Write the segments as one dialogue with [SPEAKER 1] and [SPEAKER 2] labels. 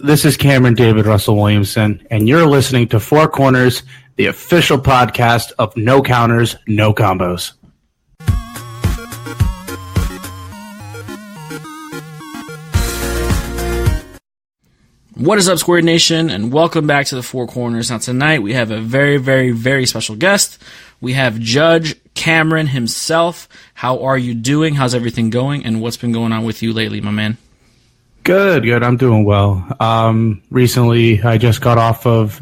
[SPEAKER 1] This is Cameron David Russell Williamson, and you're listening to Four Corners, the official podcast of No Counters, No Combos.
[SPEAKER 2] What is up, Square Nation, and welcome back to the Four Corners. Now, tonight we have a very, very, very special guest. We have Judge Cameron himself. How are you doing? How's everything going? And what's been going on with you lately, my man?
[SPEAKER 1] Good. I'm doing well. Recently, I just got off of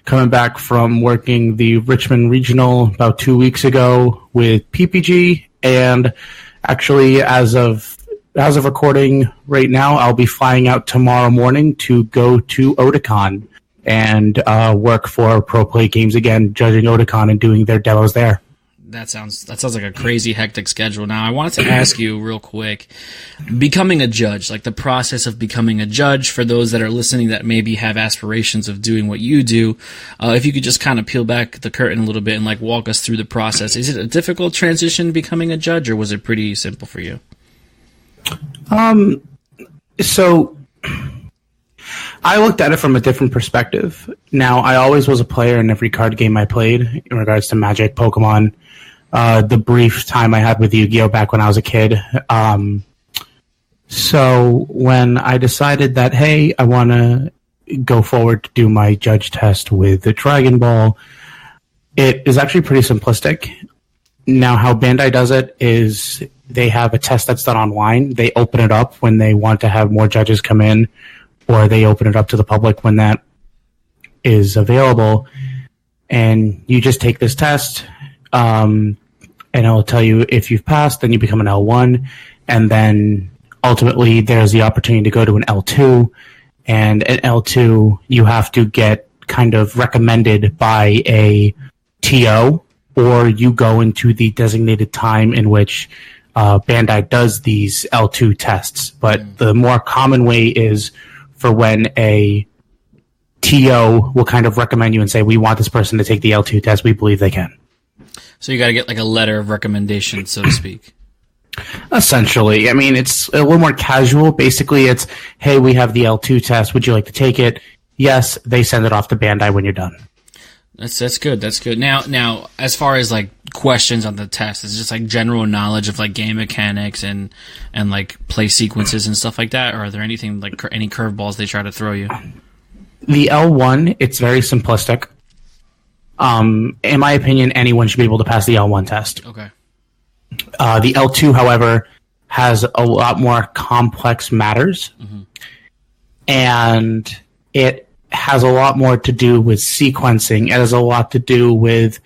[SPEAKER 1] coming back from working the Richmond Regional about 2 weeks ago with PPG, and actually, as of recording right now, I'll be flying out tomorrow morning to go to Otakon and work for Pro Play Games again, judging Otakon and doing their demos there.
[SPEAKER 2] That sounds like a crazy, hectic schedule. Now, I wanted to ask you real quick, becoming a judge, like the process of becoming a judge, for those that are listening that maybe have aspirations of doing what you do, if you could just kind of peel back the curtain a little bit and like walk us through the process. Is it a difficult transition becoming a judge, or was it pretty simple for you?
[SPEAKER 1] So I looked at it from a different perspective. Now, I always was a player in every card game I played in regards to Magic, Pokemon, the brief time I had with Yu-Gi-Oh! Back when I was a kid. So when I decided that, hey, I want to go forward to do my judge test with the Dragon Ball, it is actually pretty simplistic. Now, how Bandai does it is they have a test that's done online. They open it up when they want to have more judges come in, or they open it up to the public when that is available. And you just take this test, and it'll tell you if you've passed, then you become an L1, and then ultimately there's the opportunity to go to an L2, and at L2 you have to get kind of recommended by a TO, or you go into the designated time in which Bandai does these L2 tests. But the more common way is for when a TO will kind of recommend you and say, we want this person to take the L2 test, we believe they can.
[SPEAKER 2] So you got to get like a letter of recommendation, so to speak.
[SPEAKER 1] Essentially. I mean, it's a little more casual. Basically, it's, hey, we have the L2 test. Would you like to take it? Yes, they send it off to Bandai when you're done.
[SPEAKER 2] That's good. That's good. Now, as far as like questions on the test, it's just like general knowledge of like game mechanics and like play sequences and stuff like that. Or are there anything like any curveballs they try to throw you?
[SPEAKER 1] The L1, it's very simplistic. In my opinion, anyone should be able to pass the L1 test.
[SPEAKER 2] Okay.
[SPEAKER 1] The L2, however, has a lot more complex matters, and it has a lot more to do with sequencing. It has a lot to do with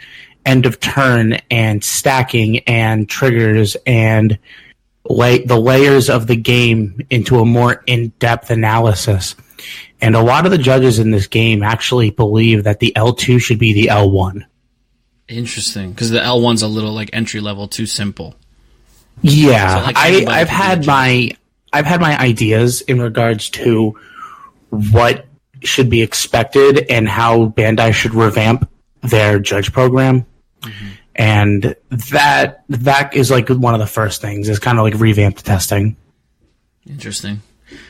[SPEAKER 1] end of turn and stacking and triggers and the layers of the game into a more in-depth analysis. And a lot of the judges in this game actually believe that the L2 should be the L1.
[SPEAKER 2] Interesting, because the L1's a little like entry level, too simple.
[SPEAKER 1] Yeah,
[SPEAKER 2] so, like,
[SPEAKER 1] I've had my ideas in regards to what should be expected and how Bandai should revamp their judge program. And that is like one of the first things, is kind of like revamp the testing.
[SPEAKER 2] Interesting.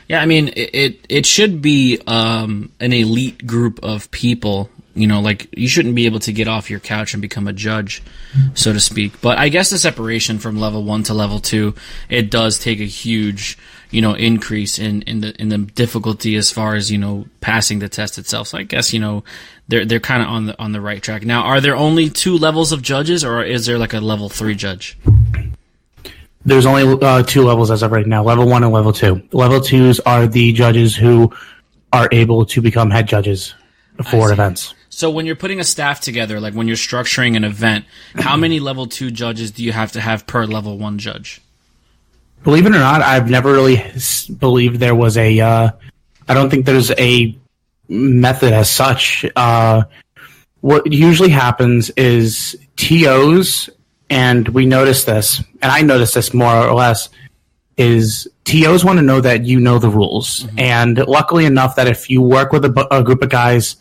[SPEAKER 2] Yeah, I mean, it should be an elite group of people. You know, like, you shouldn't be able to get off your couch and become a judge, so to speak. But I guess the separation from level 1 to level 2, it does take a huge, increase in the difficulty as far as, passing the test itself. So I guess, they're kind of on the right track. Now, are there only 2 levels of judges, or is there like a level 3 judge?
[SPEAKER 1] There's only 2 levels as of right now, level 1 and level 2. Level 2s are the judges who are able to become head judges for events.
[SPEAKER 2] So when you're putting a staff together, like when you're structuring an event, how many level 2 judges do you have to have per level 1 judge?
[SPEAKER 1] Believe it or not, I've never really believed there was I don't think there's a method as such. What usually happens is TOs, and we notice this, and I noticed this more or less, is TOs want to know that you know the rules. And luckily enough that if you work with a group of guys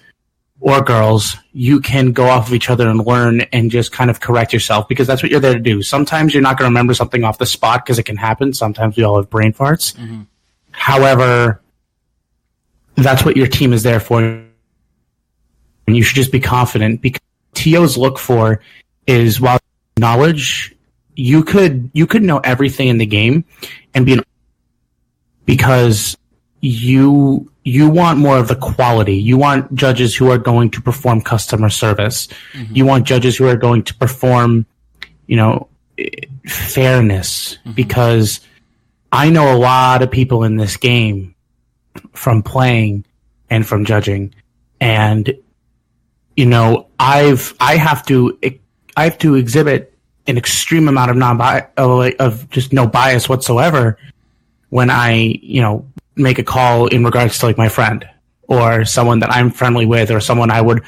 [SPEAKER 1] or girls, you can go off of each other and learn and just kind of correct yourself, because that's what you're there to do. Sometimes you're not going to remember something off the spot because it can happen. Sometimes we all have brain farts. However, that's what your team is there for. And you should just be confident, because TOs look for is, while knowledge, you could know everything in the game and because you want more of the quality. You want judges who are going to perform customer service. Mm-hmm. You want judges who are going to perform, fairness, mm-hmm. because I know a lot of people in this game from playing and from judging, and I have to exhibit an extreme amount of just no bias whatsoever when I make a call in regards to my friend or someone that I'm friendly with, or someone I would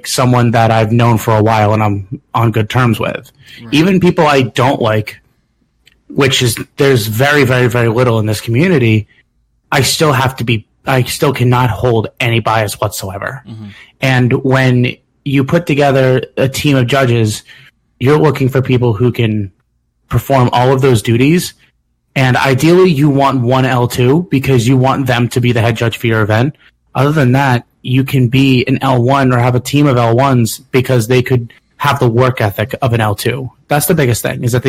[SPEAKER 1] someone that I've known for a while and I'm on good terms with. Right. Even people I don't like, which is, there's very, very, very little in this community, I still cannot hold any bias whatsoever. Mm-hmm. And when you put together a team of judges, you're looking for people who can perform all of those duties. And ideally, you want one L2 because you want them to be the head judge for your event. Other than that, you can be an L1 or have a team of L1s because they could have the work ethic of an L2. That's the biggest thing, is that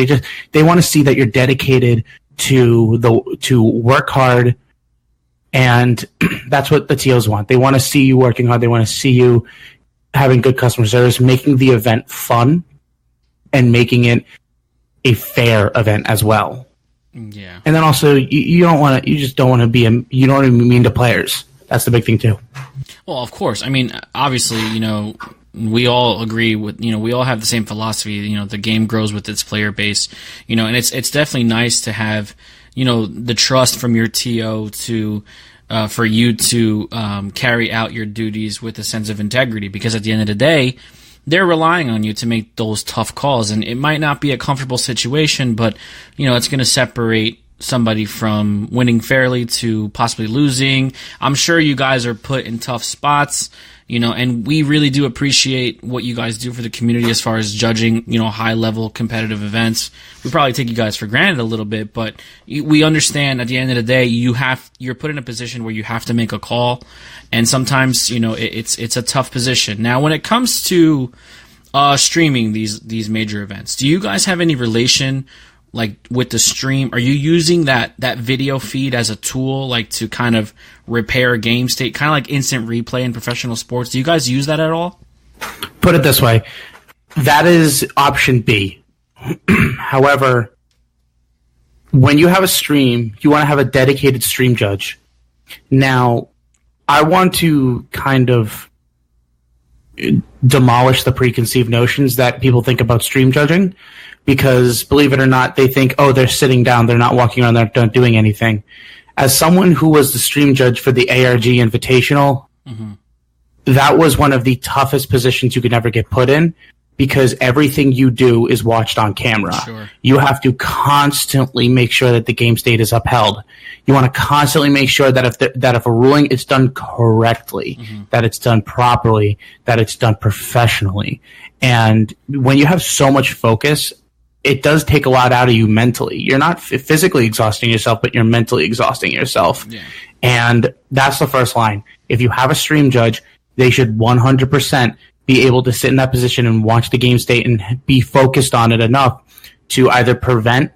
[SPEAKER 1] they want to see that you're dedicated to work hard, and that's what the TOs want. They want to see you working hard. They want to see you having good customer service, making the event fun, and making it a fair event as well.
[SPEAKER 2] Yeah.
[SPEAKER 1] And then also, you just don't want to be you don't want to be mean to players. That's the big thing too.
[SPEAKER 2] Well, of course. I mean, obviously, we all agree with, we all have the same philosophy. The game grows with its player base, and it's definitely nice to have, the trust from your TO to, for you to, carry out your duties with a sense of integrity, because at the end of the day, they're relying on you to make those tough calls, and it might not be a comfortable situation, but, it's going to separate somebody from winning fairly to possibly losing. I'm sure you guys are put in tough spots, and we really do appreciate what you guys do for the community as far as judging, high level competitive events. We probably take you guys for granted a little bit, but we understand at the end of the day, you're put in a position where you have to make a call, and sometimes, it's a tough position. Now, when it comes to streaming these major events, do you guys have any relation with the stream? Are you using that video feed as a tool, to kind of repair game state, kind of like instant replay in professional sports? Do you guys use that at all?
[SPEAKER 1] Put it this way. That is option B. However, when you have a stream, you want to have a dedicated stream judge. Now, I want to kind of demolish the preconceived notions that people think about stream judging, because believe it or not, they think, they're sitting down, they're not walking around, they're not doing anything. As someone who was the stream judge for the ARG Invitational, mm-hmm. that was one of the toughest positions you could ever get put in, because everything you do is watched on camera.
[SPEAKER 2] Sure.
[SPEAKER 1] You have to constantly make sure that the game state is upheld. You want to constantly make sure that if a ruling is done correctly, mm-hmm. that it's done properly, that it's done professionally. And when you have so much focus, it does take a lot out of you mentally. You're not physically exhausting yourself, but you're mentally exhausting yourself. Yeah. And that's the first line. If you have a stream judge, they should 100% be able to sit in that position and watch the game state and be focused on it enough to either prevent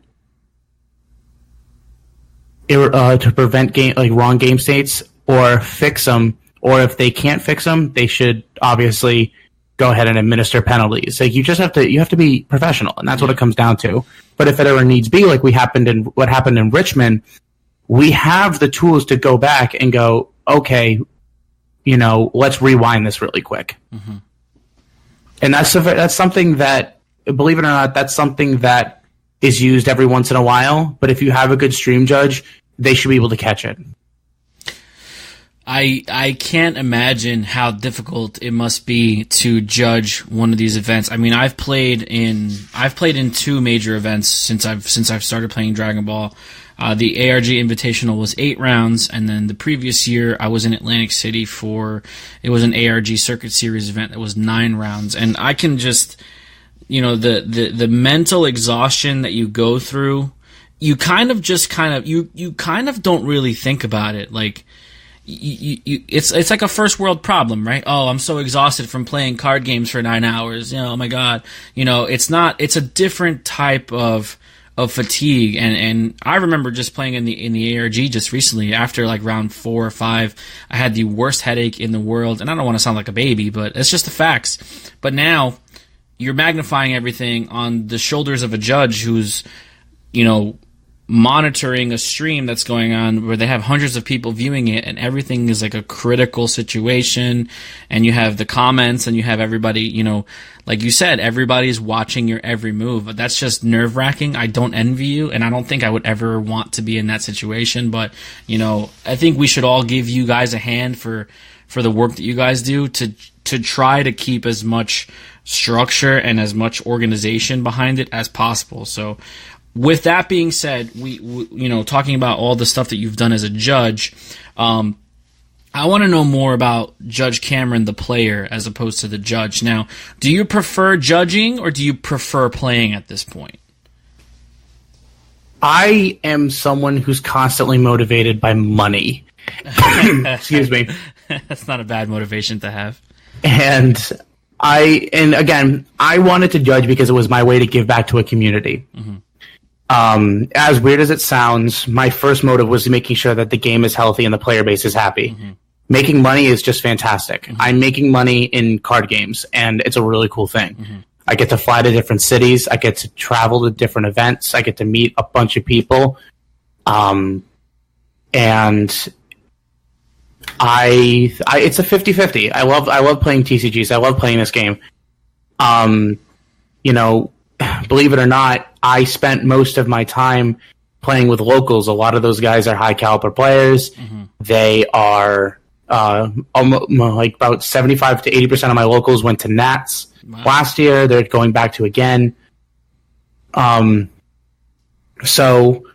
[SPEAKER 1] wrong game states, or fix them. Or if they can't fix them, they should obviously go ahead and administer penalties. You just have to be professional, and that's what it comes down to. But if it ever needs be, like what happened in Richmond, we have the tools to go back and go, okay, let's rewind this really quick. Mm-hmm. And that's something that, believe it or not, that's something that is used every once in a while. But if you have a good stream judge, they should be able to catch it.
[SPEAKER 2] I can't imagine how difficult it must be to judge one of these events. I mean, I've played in 2 major events since I've started playing Dragon Ball. The ARG Invitational was 8 rounds, and then the previous year I was in Atlantic City it was an ARG Circuit Series event that was 9 rounds. And I can just, the mental exhaustion that you go through, you kind of don't really think about it. it's like a first world problem, right? Oh, I'm so exhausted from playing card games for 9 hours. Oh my God. It's a different type of fatigue. And I remember just playing in the ARG just recently after like round 4 or 5, I had the worst headache in the world. And I don't want to sound like a baby, but it's just the facts. But now you're magnifying everything on the shoulders of a judge who's, monitoring a stream that's going on where they have hundreds of people viewing it and everything is like a critical situation, and you have the comments and you have everybody, like you said, everybody's watching your every move. But that's just nerve-wracking. I don't envy you, and I don't think I would ever want to be in that situation. But, I think we should all give you guys a hand for the work that you guys do to try to keep as much structure and as much organization behind it as possible. So with that being said, we talking about all the stuff that you've done as a judge, I want to know more about Judge Cameron, the player, as opposed to the judge. Now, do you prefer judging or do you prefer playing at this point?
[SPEAKER 1] I am someone who's constantly motivated by money. Excuse me.
[SPEAKER 2] That's not a bad motivation to have.
[SPEAKER 1] And again, I wanted to judge because it was my way to give back to a community. Mm-hmm. As weird as it sounds, my first motive was making sure that the game is healthy and the player base is happy. Mm-hmm. Making money is just fantastic. Mm-hmm. I'm making money in card games, and it's a really cool thing. Mm-hmm. I get to fly to different cities. I get to travel to different events. I get to meet a bunch of people. And it's a 50-50. I love playing TCGs. I love playing this game. Believe it or not, I spent most of my time playing with locals. A lot of those guys are high caliber players. Mm-hmm. They are like about 75 to 80% of my locals went to Nats last year. They're going back to again. So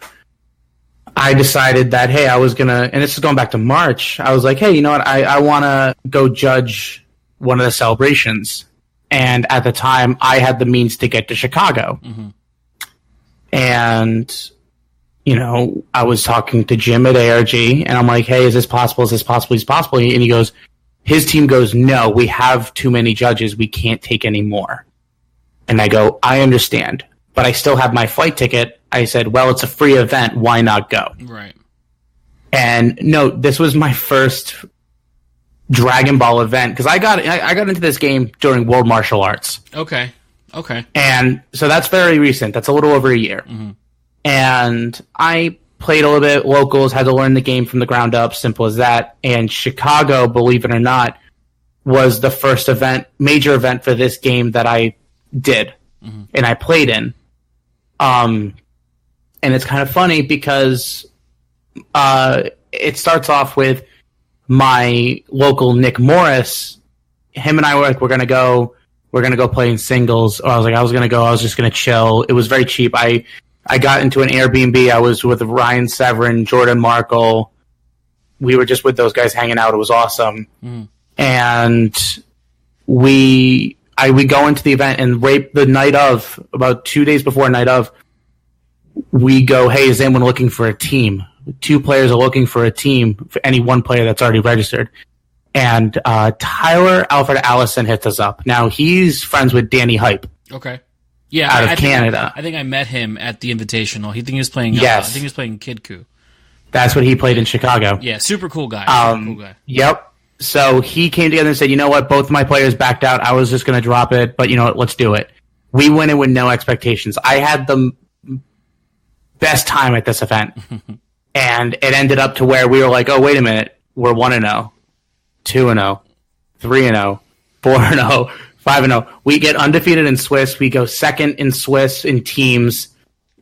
[SPEAKER 1] I decided that, hey, I was going to, and this is going back to March, I was like, hey, you know what? I want to go judge one of the celebrations. And at the time, I had the means to get to Chicago. Mm-hmm. And, I was talking to Jim at ARG, and I'm like, hey, is this possible? Is this possible? Is this possible? And he goes, his team goes, no, we have too many judges. We can't take any more. And I go, I understand, but I still have my flight ticket. I said, well, it's a free event. Why not go?
[SPEAKER 2] Right.
[SPEAKER 1] And no, this was my first Dragon Ball event, because I got into this game during World Martial Arts.
[SPEAKER 2] Okay.
[SPEAKER 1] And so that's very recent. That's a little over a year. Mm-hmm. And I played a little bit locals, had to learn the game from the ground up, simple as that. And Chicago, believe it or not, was the first major event for this game that I did. Mm-hmm. And I played in. And it's kind of funny because it starts off with my local Nick Morris. Him and I were like, we're gonna go play in singles. Or I was just gonna chill. It was very cheap. I got into an Airbnb. I was with Ryan Severin, Jordan Markle. We were just with those guys hanging out. It was awesome. Mm. And we go into the event, and right the night of, about 2 days before night of, we go, hey, is anyone looking for a team? 2 players are looking for a team for any one player that's already registered. And Tyler Alfred Allison hits us up. Now, he's friends with Danny Hype.
[SPEAKER 2] Okay. Yeah,
[SPEAKER 1] out of Canada.
[SPEAKER 2] I think I met him at the Invitational. I think he was playing.
[SPEAKER 1] Yes.
[SPEAKER 2] I think he was playing Kid Coup.
[SPEAKER 1] That's what he played in Chicago.
[SPEAKER 2] Yeah, super cool guy.
[SPEAKER 1] Yep. So he came together and said, you know what, both of my players backed out. I was just going to drop it, but you know what, let's do it. We went in with no expectations. I had the best time at this event. And it ended up to where we were like, oh, wait a minute. We're 1-0, 2-0, 3-0, 4-0, 5-0. We get undefeated in Swiss. We go second in Swiss in teams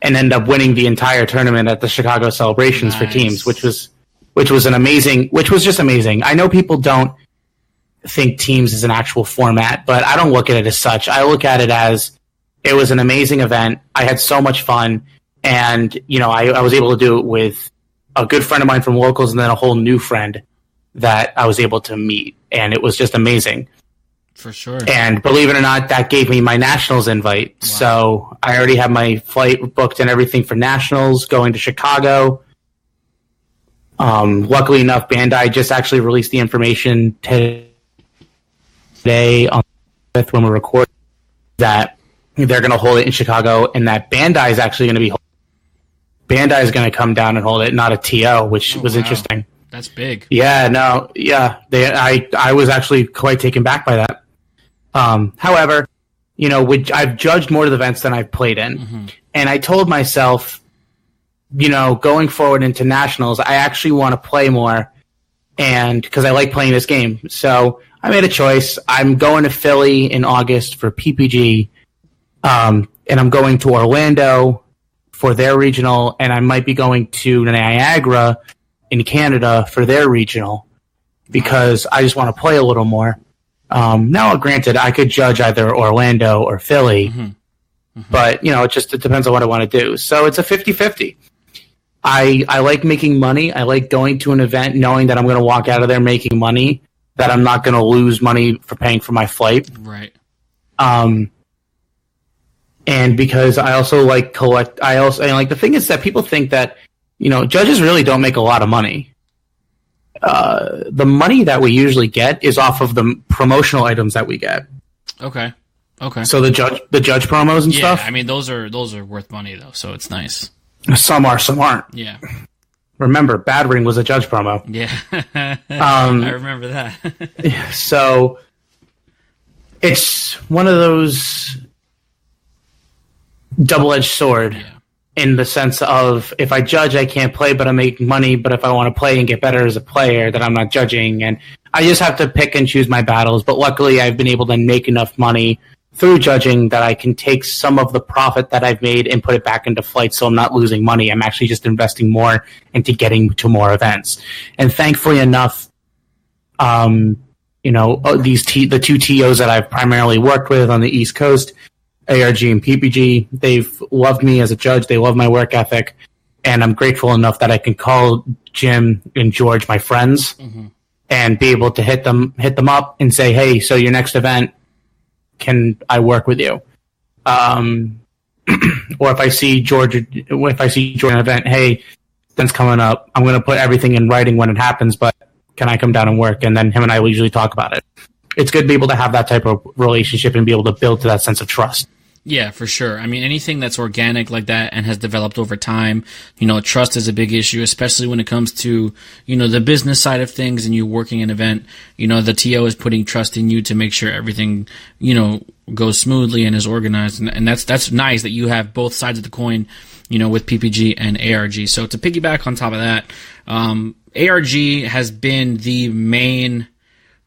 [SPEAKER 1] and end up winning the entire tournament at the Chicago Celebrations for teams, which was just amazing. I know people don't think teams is an actual format, but I don't look at it as such. I look at it as it was an amazing event. I had so much fun, and I was able to do it with a good friend of mine from locals and then a whole new friend that I was able to meet, and it was just amazing.
[SPEAKER 2] For sure.
[SPEAKER 1] And believe it or not, that gave me my Nationals invite. Wow. So I already have my flight booked and everything for Nationals, going to Chicago. Luckily enough, Bandai just actually released the information today on when we're recording that they're going to hold it in Chicago, and that Bandai is actually going to be Bandai is going to come down and hold it, not a TO, which was interesting.
[SPEAKER 2] That's big.
[SPEAKER 1] Yeah, no, yeah. I was actually quite taken back by that. However, I've judged more of the events than I've played in, and I told myself, going forward into nationals, I actually want to play more, and because I like playing this game. So I made a choice. I'm going to Philly in August for PPG, and I'm going to Orlando for their regional, and I might be going to Niagara in Canada for their regional because I just want to play a little more. Now, granted, I could judge either Orlando or Philly, but it depends on what I want to do. So it's a 50-50. I like making money. I like going to an event knowing that I'm going to walk out of there making money, that I'm not going to lose money for paying for my flight.
[SPEAKER 2] Right.
[SPEAKER 1] And because I also like the thing is that people think that, judges really don't make a lot of money. The money that we usually get is off of the promotional items that we get.
[SPEAKER 2] Okay.
[SPEAKER 1] So the judge promos and stuff.
[SPEAKER 2] I mean, those are worth money though, so it's nice.
[SPEAKER 1] Some are, some aren't.
[SPEAKER 2] Yeah.
[SPEAKER 1] Remember, Bad Ring was a judge promo.
[SPEAKER 2] Yeah. I remember that.
[SPEAKER 1] So it's one of those double-edged sword in the sense of if I judge, I can't play, but I make money. But if I want to play and get better as a player, then I'm not judging. And I just have to pick and choose my battles. But luckily, I've been able to make enough money through judging that I can take some of the profit that I've made and put it back into flight, so I'm not losing money. I'm actually just investing more into getting to more events. And thankfully enough, the two TOs that I've primarily worked with on the East Coast, ARG and PPG, they've loved me as a judge. They love my work ethic, and I'm grateful enough that I can call Jim and George my friends and be able to hit them up and say, hey, so your next event, can I work with you? Or if I see George in an event, hey, that's coming up, I'm going to put everything in writing when it happens, but can I come down and work? And then him and I will usually talk about it. It's good to be able to have that type of relationship and be able to build to that sense of trust.
[SPEAKER 2] Yeah, for sure. I mean, anything that's organic like that and has developed over time, trust is a big issue, especially when it comes to, the business side of things and you working an event. The TO is putting trust in you to make sure everything, goes smoothly and is organized. And that's nice that you have both sides of the coin, with PPG and ARG. So to piggyback on top of that, ARG has been the main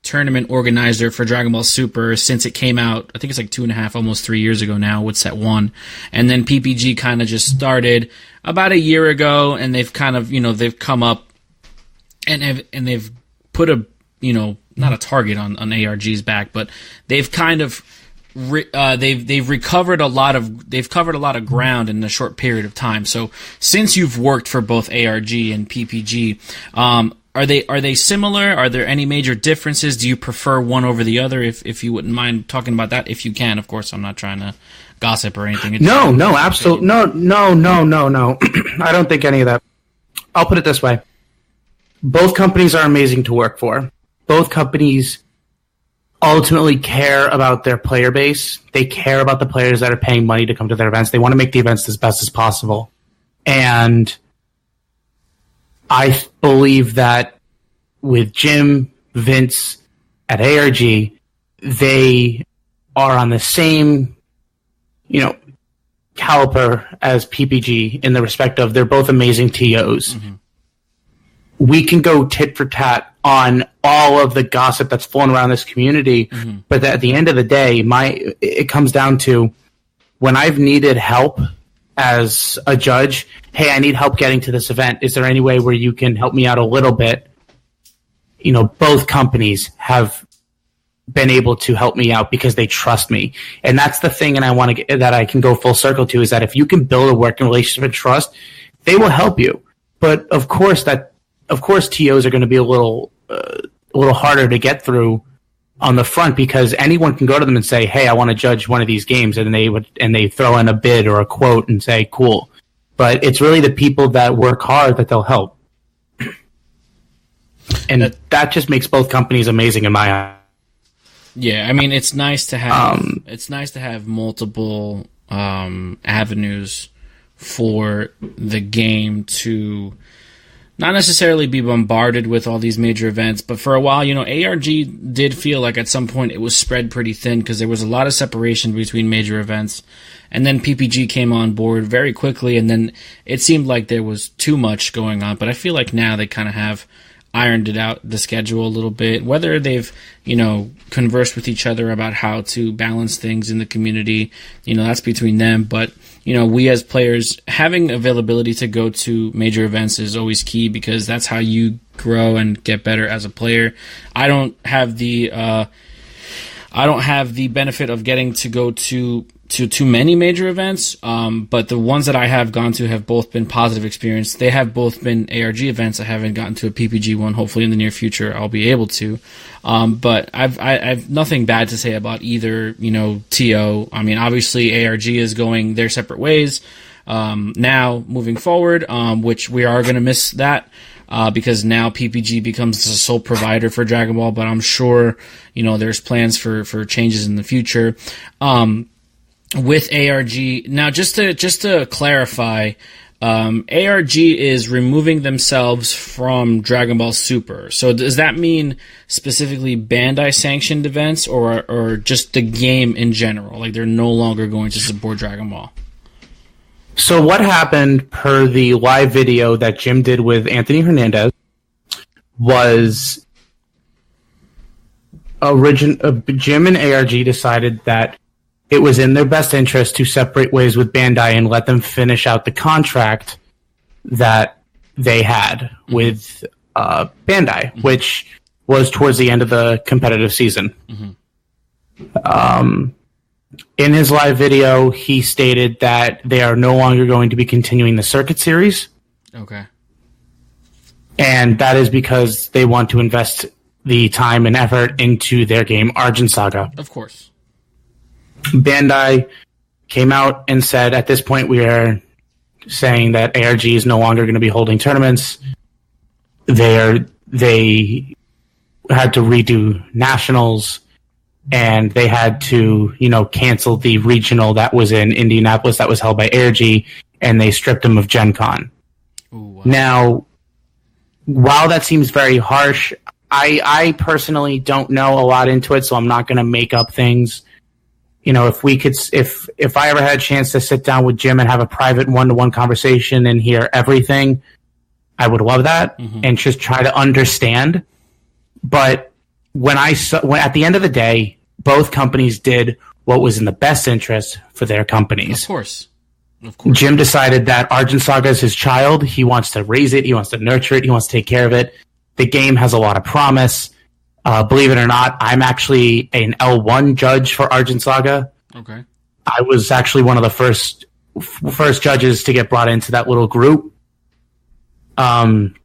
[SPEAKER 2] tournament organizer for Dragon Ball Super since it came out. I think it's like 2.5, almost 3 years ago now with set 1. And then PPG kind of just started about a year ago, and they've kind of, they've come up and they've put a, not a target on ARG's back, but they've kind of they've covered a lot of ground in a short period of time. So since you've worked for both ARG and PPG, are they similar? Are there any major differences? Do you prefer one over the other? If you wouldn't mind talking about that, if you can, of course. I'm not trying to gossip or anything.
[SPEAKER 1] No, absolutely, no. I don't think any of that. I'll put it this way: both companies are amazing to work for. Both companies ultimately care about their player base. They care about the players that are paying money to come to their events. They want to make the events as best as possible, and I believe that with Jim, Vince at ARG, they are on the same, caliber as PPG in the respect of they're both amazing TOs. We can go tit for tat on all of the gossip that's flown around this community, but at the end of the day, it comes down to when I've needed help as a judge, hey, I need help getting to this event. Is there any way where you can help me out a little bit? Both companies have been able to help me out because they trust me. And that's the thing, and I want to get that I can go full circle to, is that if you can build a working relationship and trust, they will help you. But of course TOs are going to be a little harder to get through on the front, because anyone can go to them and say, hey, I want to judge one of these games, and they throw in a bid or a quote and say, cool. But it's really the people that work hard that they'll help. And that just makes both companies amazing in my eyes.
[SPEAKER 2] Yeah, I mean, it's nice to have multiple avenues for the game to not necessarily be bombarded with all these major events, but for a while, ARG did feel like at some point it was spread pretty thin because there was a lot of separation between major events. And then PPG came on board very quickly, and then it seemed like there was too much going on. But I feel like now they kind of have ironed it out, the schedule a little bit. Whether they've, conversed with each other about how to balance things in the community, that's between them. But, we as players, having availability to go to major events is always key because that's how you grow and get better as a player. I don't have the benefit of getting to go to too many major events, but the ones that I have gone to have both been positive experience. They have both been ARG events. I haven't gotten to a PPG one. Hopefully in the near future I'll be able to. But I've nothing bad to say about either, TO. I mean, obviously ARG is going their separate ways now moving forward, which we are going to miss that. Because now PPG becomes the sole provider for Dragon Ball, but I'm sure, there's plans for changes in the future. With ARG, now just to clarify, ARG is removing themselves from Dragon Ball Super. So does that mean specifically Bandai sanctioned events or just the game in general? Like they're no longer going to support Dragon Ball?
[SPEAKER 1] So what happened per the live video that Jim did with Anthony Hernandez was Jim and ARG decided that it was in their best interest to separate ways with Bandai and let them finish out the contract that they had with Bandai, which was towards the end of the competitive season. In his live video, he stated that they are no longer going to be continuing the Circuit series.
[SPEAKER 2] Okay.
[SPEAKER 1] And that is because they want to invest the time and effort into their game, Argent Saga.
[SPEAKER 2] Of course.
[SPEAKER 1] Bandai came out and said, at this point, we are saying that ARG is no longer going to be holding tournaments. They had to redo nationals, and they had to, cancel the regional that was in Indianapolis that was held by ARG, and they stripped them of Gen Con.
[SPEAKER 2] Ooh, wow. Now,
[SPEAKER 1] while that seems very harsh, I personally don't know a lot into it, so I'm not going to make up things. If I ever had a chance to sit down with Jim and have a private one-to-one conversation and hear everything, I would love that and just try to understand. But when at the end of the day, both companies did what was in the best interest for their companies.
[SPEAKER 2] Of course.
[SPEAKER 1] Jim decided that Argent Saga is his child. He wants to raise it. He wants to nurture it. He wants to take care of it. The game has a lot of promise. Believe it or not, I'm actually an L1 judge for Argent Saga.
[SPEAKER 2] Okay.
[SPEAKER 1] I was actually one of the first judges to get brought into that little group. And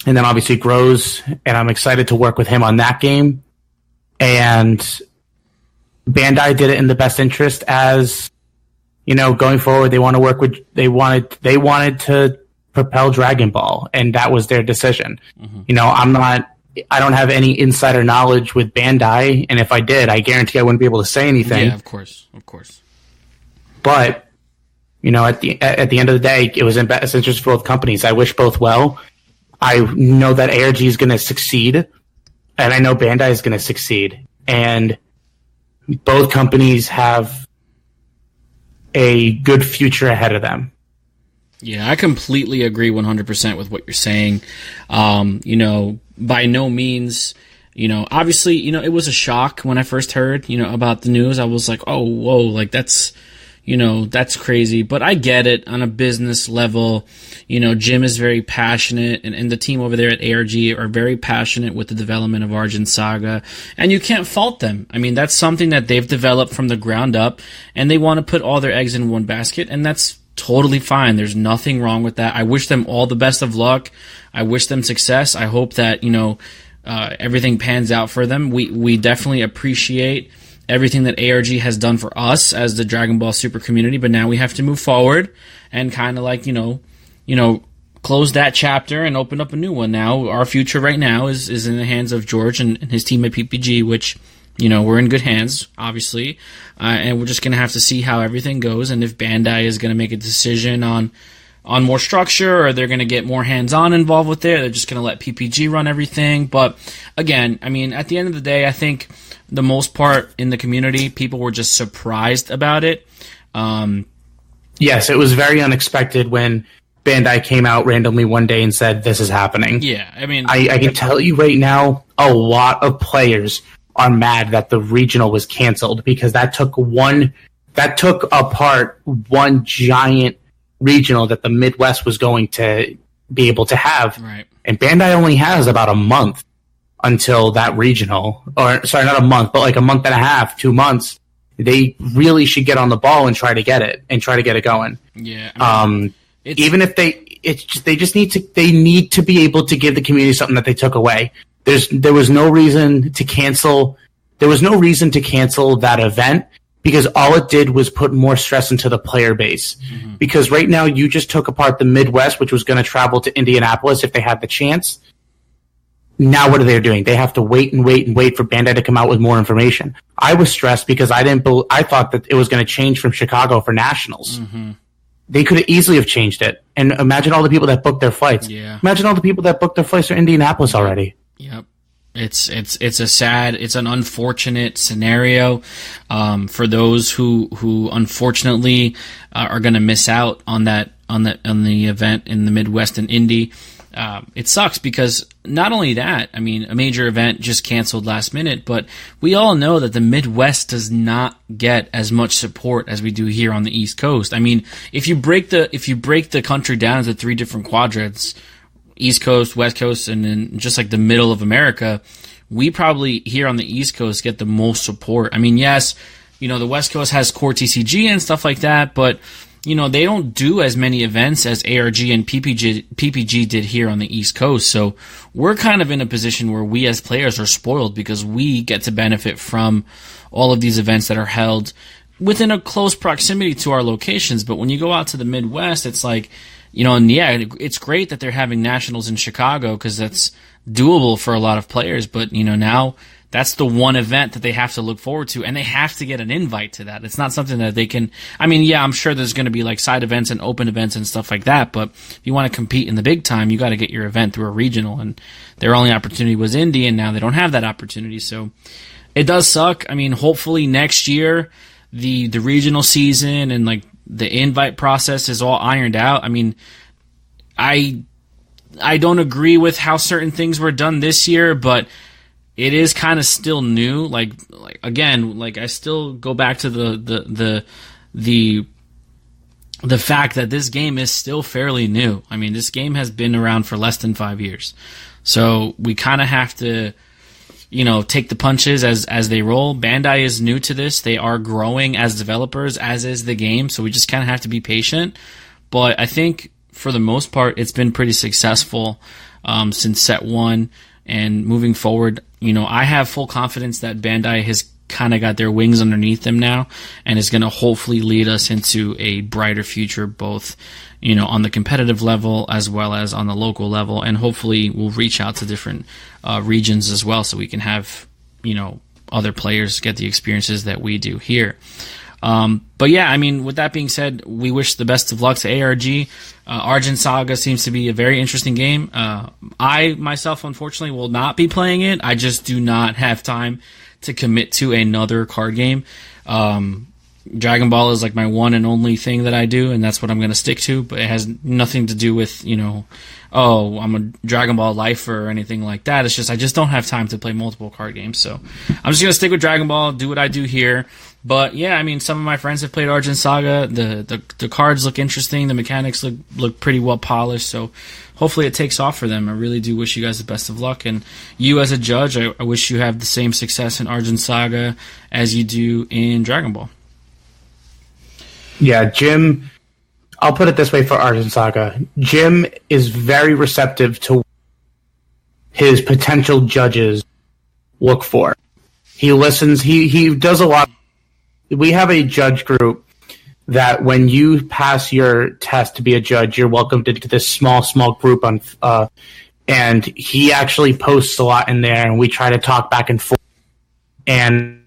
[SPEAKER 1] then obviously grows, and I'm excited to work with him on that game. And Bandai did it in the best interest as, going forward, they want to work with, they wanted to propel Dragon Ball, and that was their decision. I don't have any insider knowledge with Bandai, and if I did, I guarantee I wouldn't be able to say anything.
[SPEAKER 2] Yeah, of course.
[SPEAKER 1] But, at the end of the day, it was in best interest for both companies. I wish both well. I know that ARG is going to succeed, and I know Bandai is going to succeed. And both companies have a good future ahead of them.
[SPEAKER 2] Yeah, I completely agree 100% with what you're saying. By no means, obviously, it was a shock when I first heard, about the news. I was like, oh, whoa, like that's crazy. But I get it on a business level. Jim is very passionate, and the team over there at ARG are very passionate with the development of Argent Saga, and you can't fault them. I mean, that's something that they've developed from the ground up, and they want to put all their eggs in one basket, and that's totally fine. There's nothing wrong with that. I wish them all the best of luck. I wish them success. I hope that, everything pans out for them. We definitely appreciate everything that ARG has done for us as the Dragon Ball Super community, but now we have to move forward and kind of like, close that chapter and open up a new one. Now our future right now is in the hands of George and his team at PPG, which, we're in good hands, obviously, and we're just going to have to see how everything goes, and if Bandai is going to make a decision on more structure, or they're going to get more hands-on involved with it. They're just going to let PPG run everything. But again, I mean, at the end of the day, I think the most part in the community, people were just surprised about it.
[SPEAKER 1] Yes, it was very unexpected when Bandai came out randomly one day and said, this is happening.
[SPEAKER 2] Yeah, I mean...
[SPEAKER 1] I can tell you right now, a lot of players are mad that the regional was canceled, because that took apart one giant regional that the Midwest was going to be able to have.
[SPEAKER 2] Right.
[SPEAKER 1] And Bandai only has about a month until that regional. Or, sorry, not a month, but like a month and a half, 2 months. They really should get on the ball and try to get it going.
[SPEAKER 2] Yeah. I mean,
[SPEAKER 1] even if they need to be able to give the community something that they took away. There was no reason to cancel. There was no reason to cancel that event, because all it did was put more stress into the player base. Mm-hmm. Because right now you just took apart the Midwest, which was going to travel to Indianapolis if they had the chance. Now what are they doing? They have to wait and wait and wait for Bandai to come out with more information. I was stressed because I thought that it was going to change from Chicago for nationals. Mm-hmm. They could have easily have changed it. And imagine all the people that booked their flights.
[SPEAKER 2] Yeah.
[SPEAKER 1] Imagine all the people that booked their flights to Indianapolis already.
[SPEAKER 2] Yep. It's an unfortunate scenario for those who unfortunately are going to miss out on the event in the Midwest and Indy. It sucks because not only that, I mean, a major event just canceled last minute, but we all know that the Midwest does not get as much support as we do here on the East Coast. I mean, if you break the country down into 3 different quadrants, East Coast, West Coast, and then just like the middle of America, we probably here on the East Coast get the most support. I mean, yes, the West Coast has core TCG and stuff like that, but they don't do as many events as ARG and PPG did here on the East Coast. So we're kind of in a position where we as players are spoiled because we get to benefit from all of these events that are held within a close proximity to our locations. But when you go out to the Midwest, it's like, and yeah, it's great that they're having nationals in Chicago because that's doable for a lot of players. But, now that's the one event that they have to look forward to, and they have to get an invite to that. It's not something that they can, I mean, yeah, I'm sure there's going to be like side events and open events and stuff like that. But if you want to compete in the big time, you got to get your event through a regional, and their only opportunity was Indy, and now they don't have that opportunity. So it does suck. I mean, hopefully next year, the regional season and like the invite process is all ironed out. I mean, I don't agree with how certain things were done this year, but it is kind of still new. Like again, I still go back to the fact that this game is still fairly new. I mean, this game has been around for less than 5 years, so we kind of have to, take the punches as they roll. Bandai is new to this. They are growing as developers, as is the game. So we just kind of have to be patient. But I think for the most part, it's been pretty successful since set 1. And moving forward, I have full confidence that Bandai has kind of got their wings underneath them now and is going to hopefully lead us into a brighter future, both, on the competitive level as well as on the local level. And hopefully we'll reach out to different regions as well so we can have, other players get the experiences that we do here. But yeah, I mean, with that being said, we wish the best of luck to ARG. Argent Saga seems to be a very interesting game. I myself, unfortunately, will not be playing it. I just do not have time to commit to another card game. Dragon Ball is like my one and only thing that I do, and that's what I'm going to stick to, but it has nothing to do with, oh, I'm a Dragon Ball lifer or anything like that. It's just I just don't have time to play multiple card games, so I'm just going to stick with Dragon Ball, do what I do here. But yeah, I mean, some of my friends have played Argent Saga. The cards look interesting. The mechanics look pretty well polished. So hopefully it takes off for them. I really do wish you guys the best of luck. And you as a judge, I wish you have the same success in Argent Saga as you do in Dragon Ball.
[SPEAKER 1] Yeah, Jim, I'll put it this way for Argent Saga. Jim is very receptive to his potential judges look for. He listens. He does a lot. We have a judge group that when you pass your test to be a judge, you're welcomed into this small group on, and he actually posts a lot in there, and we try to talk back and forth. And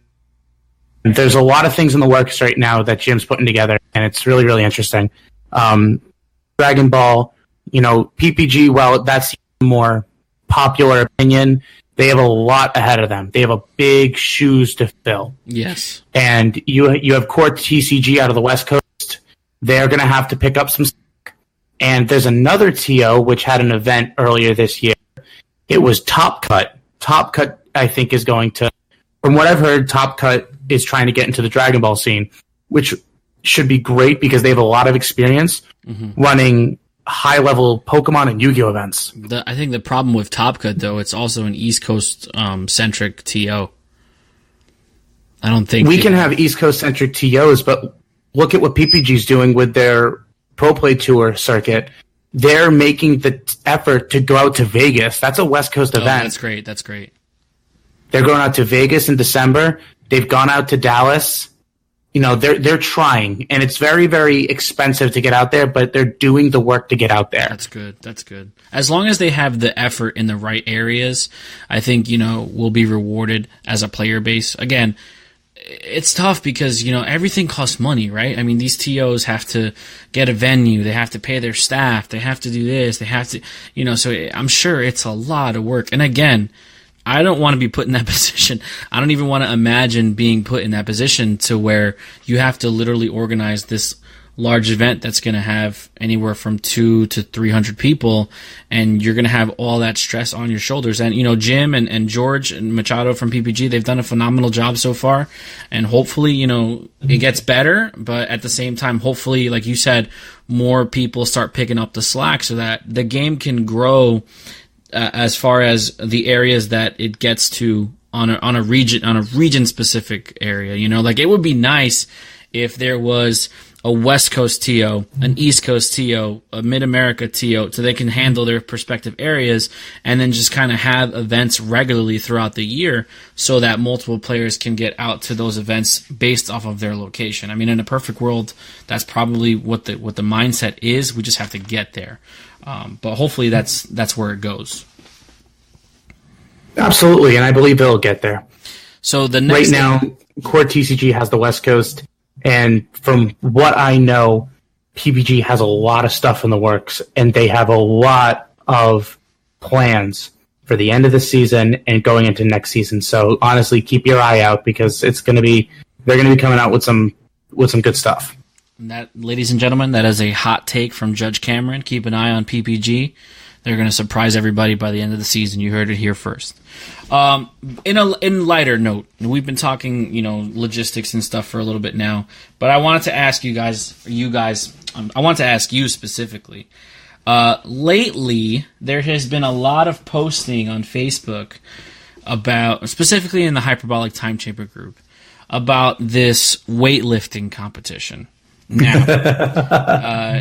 [SPEAKER 1] there's a lot of things in the works right now that Jim's putting together, and it's really, really interesting. Dragon Ball, PPG, well, that's more popular opinion. They have a lot ahead of them. They have a big shoes to fill.
[SPEAKER 2] Yes.
[SPEAKER 1] And you have Core TCG out of the West Coast. They're going to have to pick up some slack. And there's another TO which had an event earlier this year. It was Top Cut. Top Cut, I think, is going to, from what I've heard, Top Cut is trying to get into the Dragon Ball scene, which should be great because they have a lot of experience running high-level Pokemon and Yu-Gi-Oh! Events.
[SPEAKER 2] I think the problem with Top Cut, though, it's also an East Coast centric TO. I don't think
[SPEAKER 1] we can have East Coast centric TOs, but look at what PPG's doing with their Pro Play Tour circuit. They're making the effort to go out to Vegas. That's a West Coast event.
[SPEAKER 2] That's great. That's great.
[SPEAKER 1] They're going out to Vegas in December. They've gone out to Dallas. They're trying, and it's very, very expensive to get out there, but they're doing the work to get out there.
[SPEAKER 2] That's good. That's good. As long as they have the effort in the right areas, I think, we'll be rewarded as a player base. Again, it's tough because, everything costs money, right? I mean, these TOs have to get a venue. They have to pay their staff. They have to do this. They have to, so I'm sure it's a lot of work. And again, I don't want to be put in that position. I don't even want to imagine being put in that position to where you have to literally organize this large event that's going to have anywhere from 200 to 300 people, and you're going to have all that stress on your shoulders. And, Jim and George and Machado from PPG, they've done a phenomenal job so far, and hopefully, it gets better, but at the same time, hopefully, like you said, more people start picking up the slack so that the game can grow as far as the areas that it gets to on a region specific area. It would be nice if there was a West Coast TO, an East Coast TO, a Mid-America TO, so they can handle their respective areas and then just kind of have events regularly throughout the year so that multiple players can get out to those events based off of their location. I mean, in a perfect world, that's probably what the mindset is. We just have to get there. But hopefully that's where it goes.
[SPEAKER 1] Absolutely, and I believe it'll get there.
[SPEAKER 2] So the next
[SPEAKER 1] right now, Core TCG has the West Coast, and from what I know, PPG has a lot of stuff in the works, and they have a lot of plans for the end of the season and going into next season. So honestly, keep your eye out because they're going to be coming out with some good stuff.
[SPEAKER 2] And that, ladies and gentlemen, that is a hot take from Judge Cameron. Keep an eye on PPG. They're going to surprise everybody by the end of the season. You heard it here first. In lighter note, we've been talking, logistics and stuff for a little bit now, but I wanted to ask I want to ask you specifically. Lately, there has been a lot of posting on Facebook about, specifically in the Hyperbolic Time Chamber group, about this weightlifting competition. Now,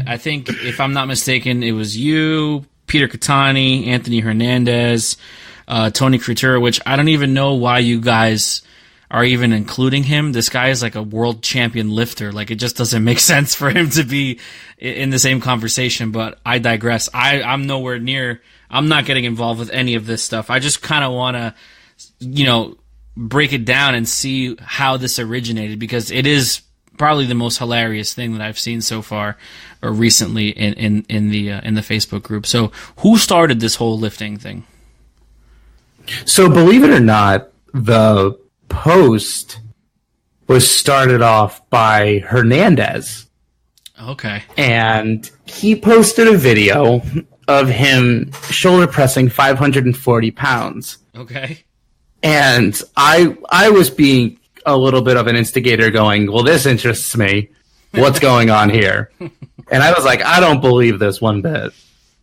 [SPEAKER 2] I think, if I'm not mistaken, it was you, Peter Catani, Anthony Hernandez, Tony Creatura, which I don't even know why you guys are even including him. This guy is like a world champion lifter. Like, it just doesn't make sense for him to be in the same conversation, but I digress. I'm nowhere near, I'm not getting involved with any of this stuff. I just kind of want to, break it down and see how this originated, because it is probably the most hilarious thing that I've seen so far or recently in the Facebook group. So who started this whole lifting thing?
[SPEAKER 1] So believe it or not, the post was started off by Hernandez.
[SPEAKER 2] Okay.
[SPEAKER 1] And he posted a video of him shoulder pressing 540 pounds.
[SPEAKER 2] Okay.
[SPEAKER 1] And I was being a little bit of an instigator going, well, this interests me. What's going on here? And I was like, I don't believe this one bit.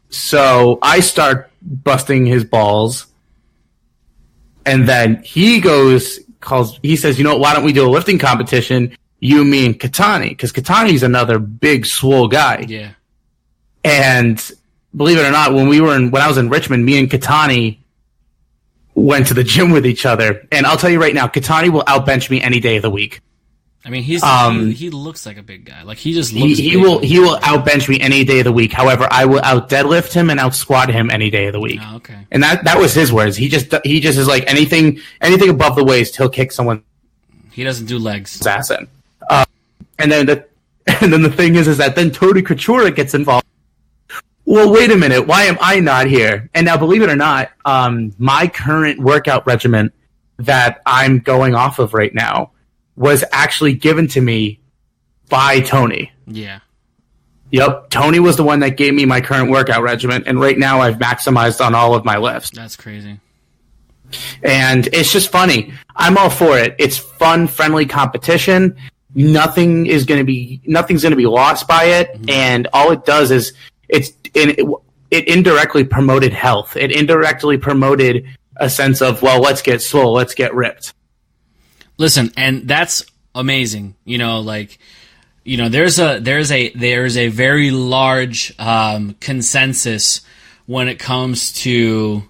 [SPEAKER 1] So I start busting his balls. And then he says, why don't we do a lifting competition? You, me, and Katani. Because Katani's another big, swole guy.
[SPEAKER 2] Yeah.
[SPEAKER 1] And believe it or not, when I was in Richmond, me and Katani went to the gym with each other. And I'll tell you right now, Katani will outbench me any day of the week.
[SPEAKER 2] I mean, he looks like a big guy. Like he just looks.
[SPEAKER 1] He will outbench me any day of the week. However, I will out deadlift him and out squat him any day of the week.
[SPEAKER 2] Oh, okay.
[SPEAKER 1] And that was his words. He just is like anything above the waist, he'll kick someone's
[SPEAKER 2] He doesn't do legs.
[SPEAKER 1] ass in. And then the thing is that then Tony Couture gets involved. Well, wait a minute. Why am I not here? And now, believe it or not, my current workout regimen that I'm going off of right now was actually given to me by Tony.
[SPEAKER 2] Yeah.
[SPEAKER 1] Yep. Tony was the one that gave me my current workout regimen, and right now I've maximized on all of my lifts.
[SPEAKER 2] That's crazy.
[SPEAKER 1] And it's just funny. I'm all for it. It's fun, friendly competition. Nothing's going to be lost by it, and all it does is it indirectly promoted health. It indirectly promoted a sense of, well, let's get swole, let's get ripped.
[SPEAKER 2] Listen, and that's amazing. There's a very large consensus when it comes to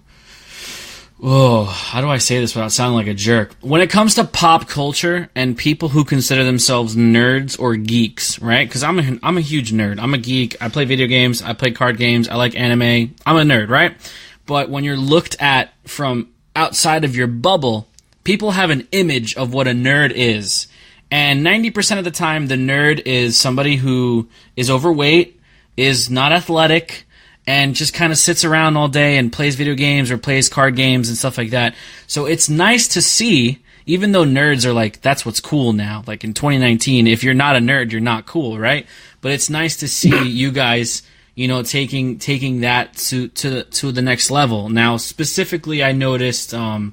[SPEAKER 2] how do I say this without sounding like a jerk? When it comes to pop culture and people who consider themselves nerds or geeks, right? Because I'm a huge nerd. I'm a geek. I play video games. I play card games. I like anime. I'm a nerd, right? But when you're looked at from outside of your bubble, people have an image of what a nerd is. And 90% of the time, the nerd is somebody who is overweight, is not athletic, and just kind of sits around all day and plays video games or plays card games and stuff like that. So it's nice to see, even though nerds are like, that's what's cool now. Like in 2019, if you're not a nerd, you're not cool, right? But it's nice to see you guys, taking that to the next level. Now, specifically, I noticed Rob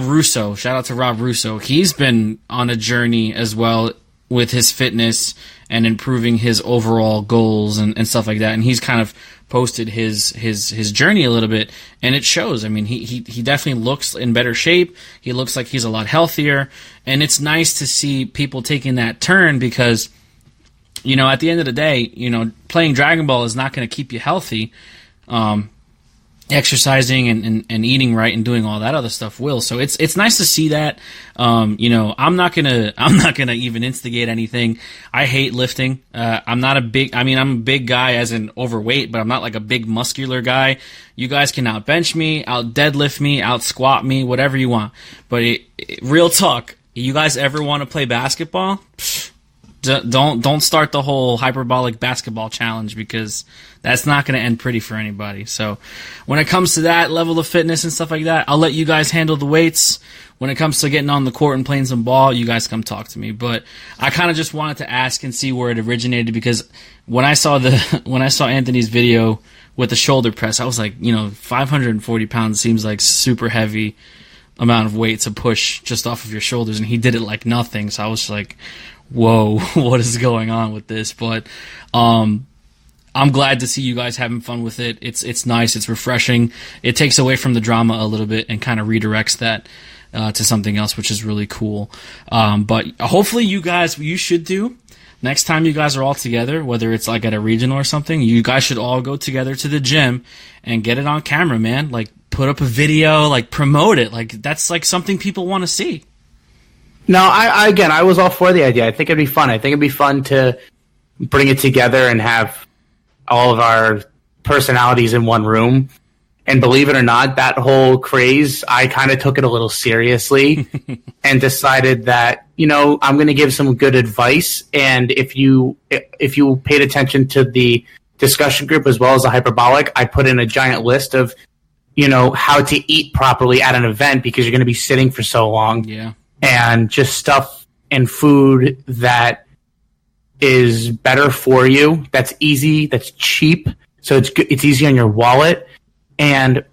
[SPEAKER 2] Russo. Shout out to Rob Russo. He's been on a journey as well with his fitness and improving his overall goals and stuff like that. And he's kind of posted his journey a little bit, and it shows. I mean, he definitely looks in better shape. He looks like he's a lot healthier, and it's nice to see people taking that turn because, at the end of the day, playing Dragon Ball is not going to keep you healthy. Exercising and eating right and doing all that other stuff will. So it's nice to see that. I'm not gonna even instigate anything. I hate lifting. I'm a big guy as in overweight, but I'm not like a big muscular guy. You guys can out bench me, out deadlift me, out squat me, whatever you want. But real talk, you guys ever want to play basketball? Don't start the whole hyperbolic basketball challenge because that's not going to end pretty for anybody. So when it comes to that level of fitness and stuff like that, I'll let you guys handle the weights. When it comes to getting on the court and playing some ball, you guys come talk to me. But I kind of just wanted to ask and see where it originated because when I saw Anthony's video with the shoulder press, I was like, 540 pounds seems like super heavy amount of weight to push just off of your shoulders, and he did it like nothing. So I was like, whoa, what is going on with this? But I'm glad to see you guys having fun with it. It's nice. It's refreshing. It takes away from the drama a little bit and kind of redirects that to something else, which is really cool. But hopefully you should do, next time you guys are all together, whether it's like at a regional or something, you guys should all go together to the gym and get it on camera, man. Like put up a video, like promote it. Like that's like something people want to see.
[SPEAKER 1] No, I was all for the idea. I think it'd be fun. I think it'd be fun to bring it together and have all of our personalities in one room. And believe it or not, that whole craze, I kind of took it a little seriously and decided that, I'm going to give some good advice. And if you paid attention to the discussion group as well as the hyperbolic, I put in a giant list of, how to eat properly at an event because you're going to be sitting for so long.
[SPEAKER 2] Yeah.
[SPEAKER 1] And just stuff and food that is better for you, that's easy, that's cheap, so it's easy on your wallet, and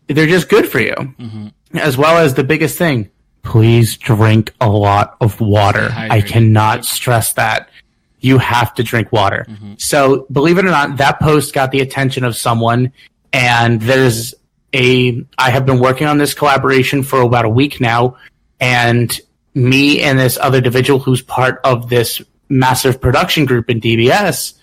[SPEAKER 1] they're just good for you. Mm-hmm. As well as the biggest thing, please drink a lot of water. I cannot stress that. You have to drink water. Mm-hmm. So, believe it or not, that post got the attention of someone, and I have been working on this collaboration for about a week now, and me and this other individual who's part of this massive production group in DBS,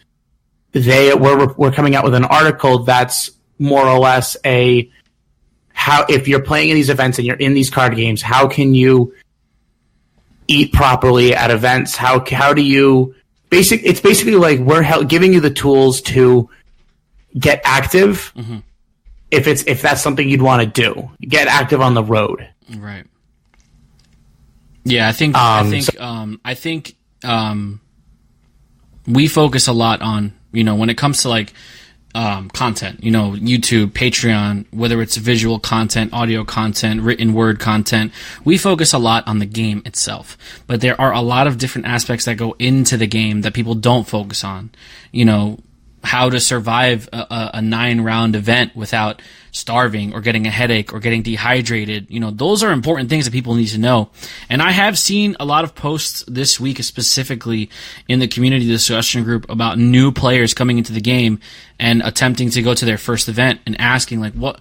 [SPEAKER 1] we're coming out with an article that's more or less if you're playing in these events and you're in these card games, how can you eat properly at events? How do you it's basically like we're giving you the tools to get active. Mm-hmm. If that's something you'd want to do, get active on the road.
[SPEAKER 2] Right. Yeah, I think we focus a lot on, when it comes to like content, YouTube, Patreon, whether it's visual content, audio content, written word content, we focus a lot on the game itself. But there are a lot of different aspects that go into the game that people don't focus on. How to survive a 9-round event without starving or getting a headache or getting dehydrated. Those are important things that people need to know. And I have seen a lot of posts this week, specifically in the community discussion group, about new players coming into the game and attempting to go to their first event and asking like, what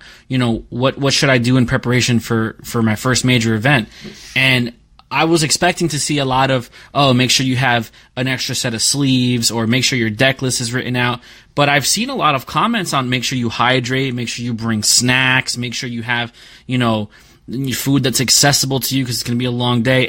[SPEAKER 2] should I do in preparation for my first major event? And I was expecting to see a lot of, make sure you have an extra set of sleeves, or make sure your deck list is written out. But I've seen a lot of comments on make sure you hydrate, make sure you bring snacks, make sure you have, food that's accessible to you because it's going to be a long day.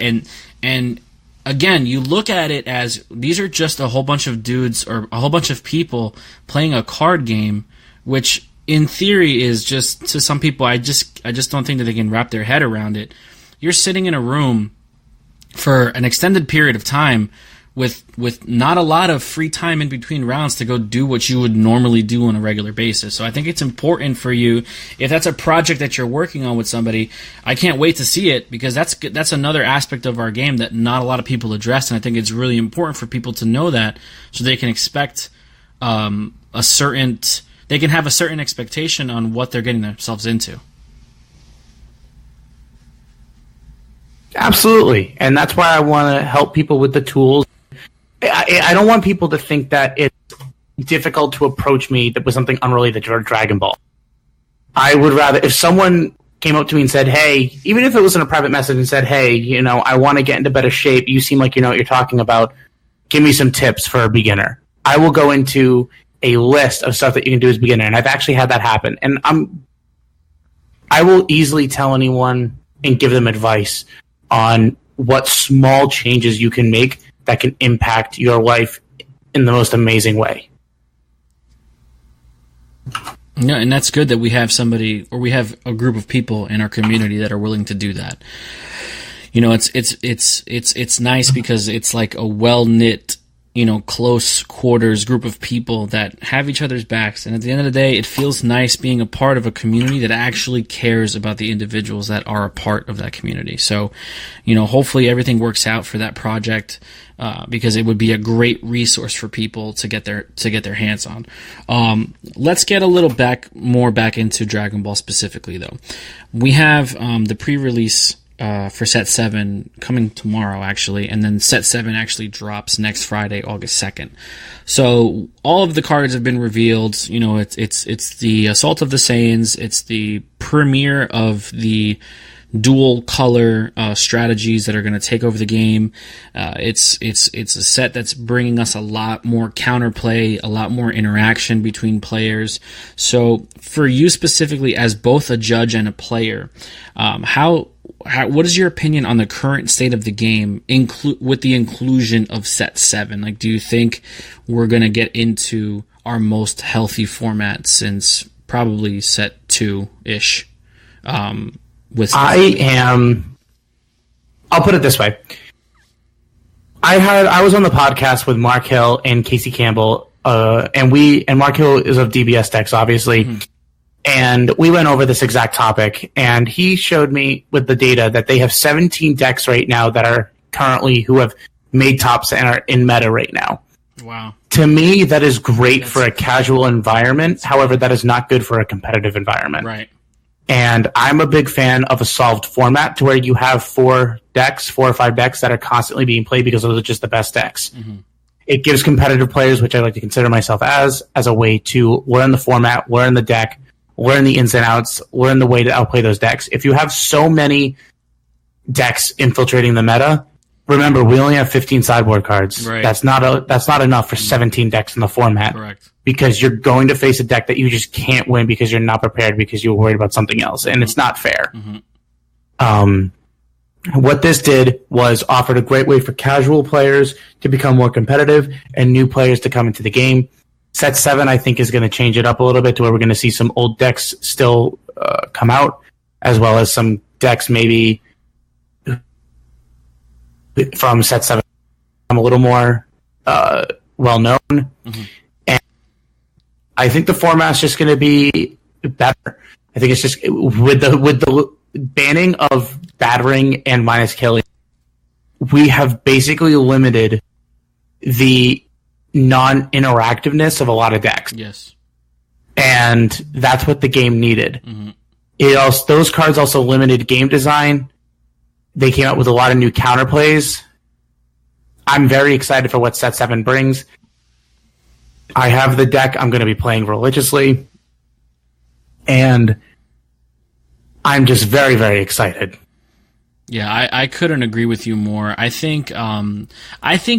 [SPEAKER 2] And again, you look at it as these are just a whole bunch of dudes or a whole bunch of people playing a card game, which in theory is just, to some people, I just don't think that they can wrap their head around it. You're sitting in a room for an extended period of time with not a lot of free time in between rounds to go do what you would normally do on a regular basis. So I think it's important for you, if that's a project that you're working on with somebody, I can't wait to see it, because that's another aspect of our game that not a lot of people address, and I think it's really important for people to know that, so they can expect they can have a certain expectation on what they're getting themselves into.
[SPEAKER 1] Absolutely. And that's why I want to help people with the tools. I don't want people to think that it's difficult to approach me with something unrelated to Dragon Ball. I would rather, if someone came up to me and said, hey, even if it was in a private message and said, hey, I want to get into better shape. You seem like you know what you're talking about. Give me some tips for a beginner. I will go into a list of stuff that you can do as a beginner. And I've actually had that happen. And I will easily tell anyone and give them advice on what small changes you can make that can impact your life in the most amazing way.
[SPEAKER 2] Yeah, and that's good that we have somebody, or we have a group of people in our community that are willing to do that. It's nice because it's like a well-knit, close quarters group of people that have each other's backs. And at the end of the day, it feels nice being a part of a community that actually cares about the individuals that are a part of that community. So, hopefully everything works out for that project, because it would be a great resource for people to get their hands on. Let's get a little more back into Dragon Ball specifically, though. We have the pre-release for Set 7 coming tomorrow, actually, and then Set 7 actually drops next Friday, August 2nd. So all of the cards have been revealed. It's the Assault of the Saiyans, it's the premiere of the dual color strategies that are going to take over the game. It's a set that's bringing us a lot more counterplay, a lot more interaction between players. So for you specifically, as both a judge and a player, what is your opinion on the current state of the game with the inclusion of Set 7? Like, do you think we're going to get into our most healthy format since probably Set 2-ish? I'll
[SPEAKER 1] put it this way. I was on the podcast with Mark Hill and Casey Campbell, and Mark Hill is of DBS Decks, obviously. Mm-hmm. And we went over this exact topic, and he showed me with the data that they have 17 decks right now that are who have made tops and are in meta right now.
[SPEAKER 2] Wow.
[SPEAKER 1] To me, that is great for a casual environment. However, that is not good for a competitive environment.
[SPEAKER 2] Right.
[SPEAKER 1] And I'm a big fan of a solved format to where you have 4 or 5 decks that are constantly being played because those are just the best decks. Mm-hmm. It gives competitive players, which I like to consider myself as a way to learn the format, learn the deck, learn the ins and outs, learn the way to outplay those decks. If you have so many decks infiltrating the meta, remember, we only have 15 sideboard cards.
[SPEAKER 2] Right.
[SPEAKER 1] That's not enough for 17 decks in the format.
[SPEAKER 2] Correct.
[SPEAKER 1] Because you're going to face a deck that you just can't win because you're not prepared because you're worried about something else, and it's not fair. Mm-hmm. What this did was offered a great way for casual players to become more competitive and new players to come into the game. Set 7, I think, is going to change it up a little bit to where we're going to see some old decks still come out, as well as some decks maybe from Set 7 a little more well-known. Mm-hmm. And I think the format's just going to be better. I think it's just with the banning of battering and minus killing, we have basically limited the non-interactiveness of a lot of decks.
[SPEAKER 2] Yes.
[SPEAKER 1] And that's what the game needed.
[SPEAKER 2] Mm-hmm.
[SPEAKER 1] Those cards also limited game design. They came out with a lot of new counterplays. I'm very excited for what Set 7 brings. I have the deck I'm going to be playing religiously. And I'm just very, very excited.
[SPEAKER 2] Yeah, I couldn't agree with you more. I think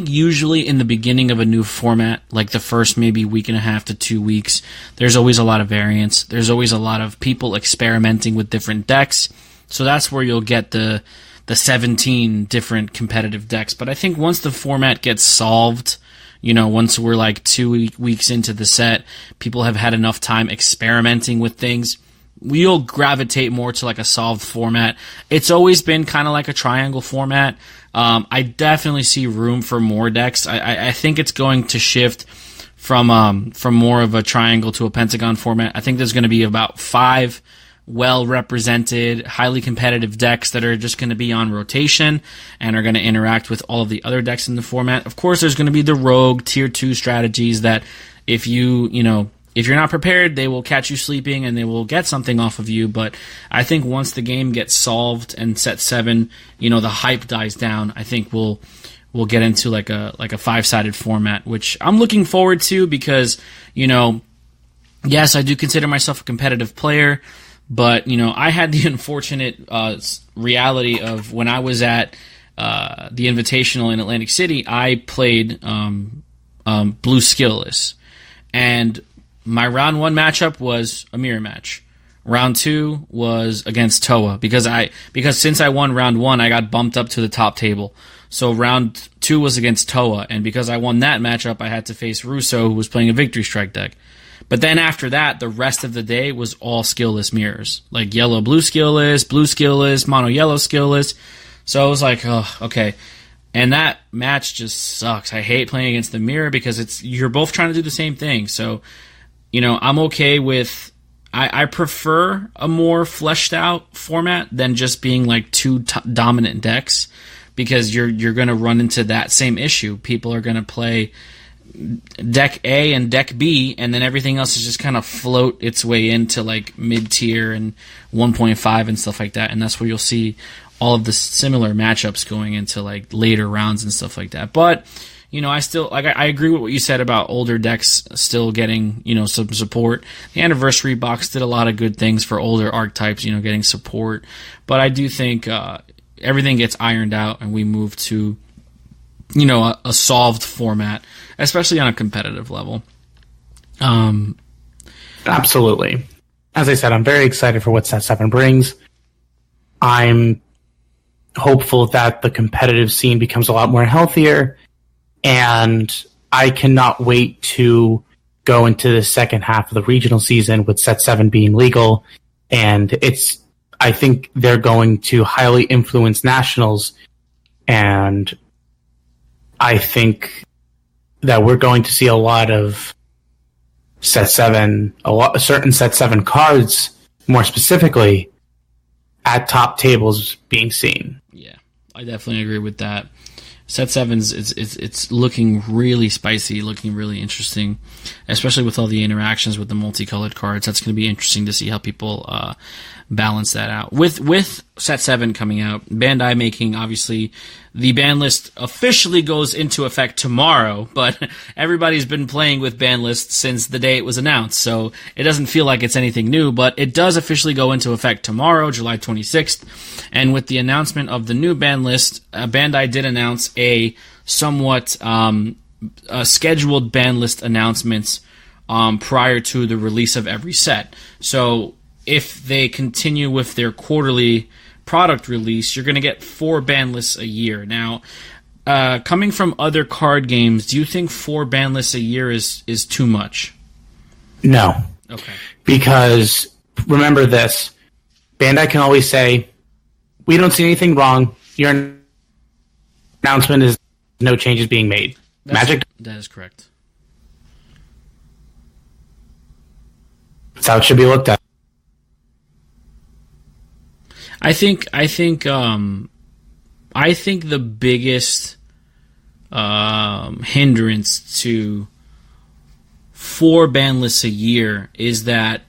[SPEAKER 2] usually in the beginning of a new format, like the first maybe week and a half to 2 weeks, there's always a lot of variance. There's always a lot of people experimenting with different decks. So that's where you'll get the 17 different competitive decks. But I think once the format gets solved, once we're like 2 weeks into the set, people have had enough time experimenting with things, we'll gravitate more to like a solved format. It's always been kind of like a triangle format. I definitely see room for more decks. I think it's going to shift from more of a triangle to a pentagon format. I think there's going to be about 5 well-represented, highly competitive decks that are just going to be on rotation and are going to interact with all of the other decks in the format. Of course, there's going to be the rogue tier 2 strategies that if you're not prepared, they will catch you sleeping and they will get something off of you. But I think once the game gets solved and Set 7, the hype dies down, I think we'll get into like a 5-sided format, which I'm looking forward to because, yes, I do consider myself a competitive player. But, I had the unfortunate reality of when I was at the Invitational in Atlantic City, I played Blue Skillless. And my round 1 matchup was a mirror match. Round 2 was against Toa because since I won round 1, I got bumped up to the top table. So round 2 was against Toa, and because I won that matchup, I had to face Russo, who was playing a Victory Strike deck. But then after that, the rest of the day was all skillless mirrors. Like yellow, blue skillless, mono yellow skillless. So I was like, oh, okay. And that match just sucks. I hate playing against the mirror because you're both trying to do the same thing. So, I'm okay with... I prefer a more fleshed out format than just being like 2 dominant decks because you're going to run into that same issue. People are going to play deck A and deck B, and then everything else is just kind of float its way into like mid-tier and 1.5 and stuff like that, and that's where you'll see all of the similar matchups going into like later rounds and stuff like that. But I still I agree with what you said about older decks still getting some support. The Anniversary box did a lot of good things for older archetypes, getting support. But I do think everything gets ironed out and we move to a solved format, especially on a competitive level.
[SPEAKER 1] Absolutely. As I said, I'm very excited for what Set 7 brings. I'm hopeful that the competitive scene becomes a lot more healthier, and I cannot wait to go into the second half of the regional season with Set 7 being legal, and I think they're going to highly influence nationals, and I think that we're going to see a lot of Set 7, certain Set 7 cards, more specifically, at top tables being seen.
[SPEAKER 2] Yeah, I definitely agree with that. Set 7's it's looking really spicy, looking really interesting, especially with all the interactions with the multicolored cards. That's going to be interesting to see how people balance that out. With Set 7 coming out, Bandai making, obviously, the ban list officially goes into effect tomorrow, but everybody's been playing with ban lists since the day it was announced, so it doesn't feel like it's anything new, but it does officially go into effect tomorrow, July 26th, and with the announcement of the new ban list, Bandai did announce a somewhat scheduled ban list announcements prior to the release of every set. So if they continue with their quarterly product release, you're going to get 4 ban lists a year. Now, coming from other card games, do you think 4 ban lists a year is too much?
[SPEAKER 1] No.
[SPEAKER 2] Okay.
[SPEAKER 1] Because remember this, Bandai can always say, we don't see anything wrong. Your announcement is no changes being made. That
[SPEAKER 2] is correct.
[SPEAKER 1] That's how it should be looked at.
[SPEAKER 2] I think the biggest hindrance to 4 ban lists a year is that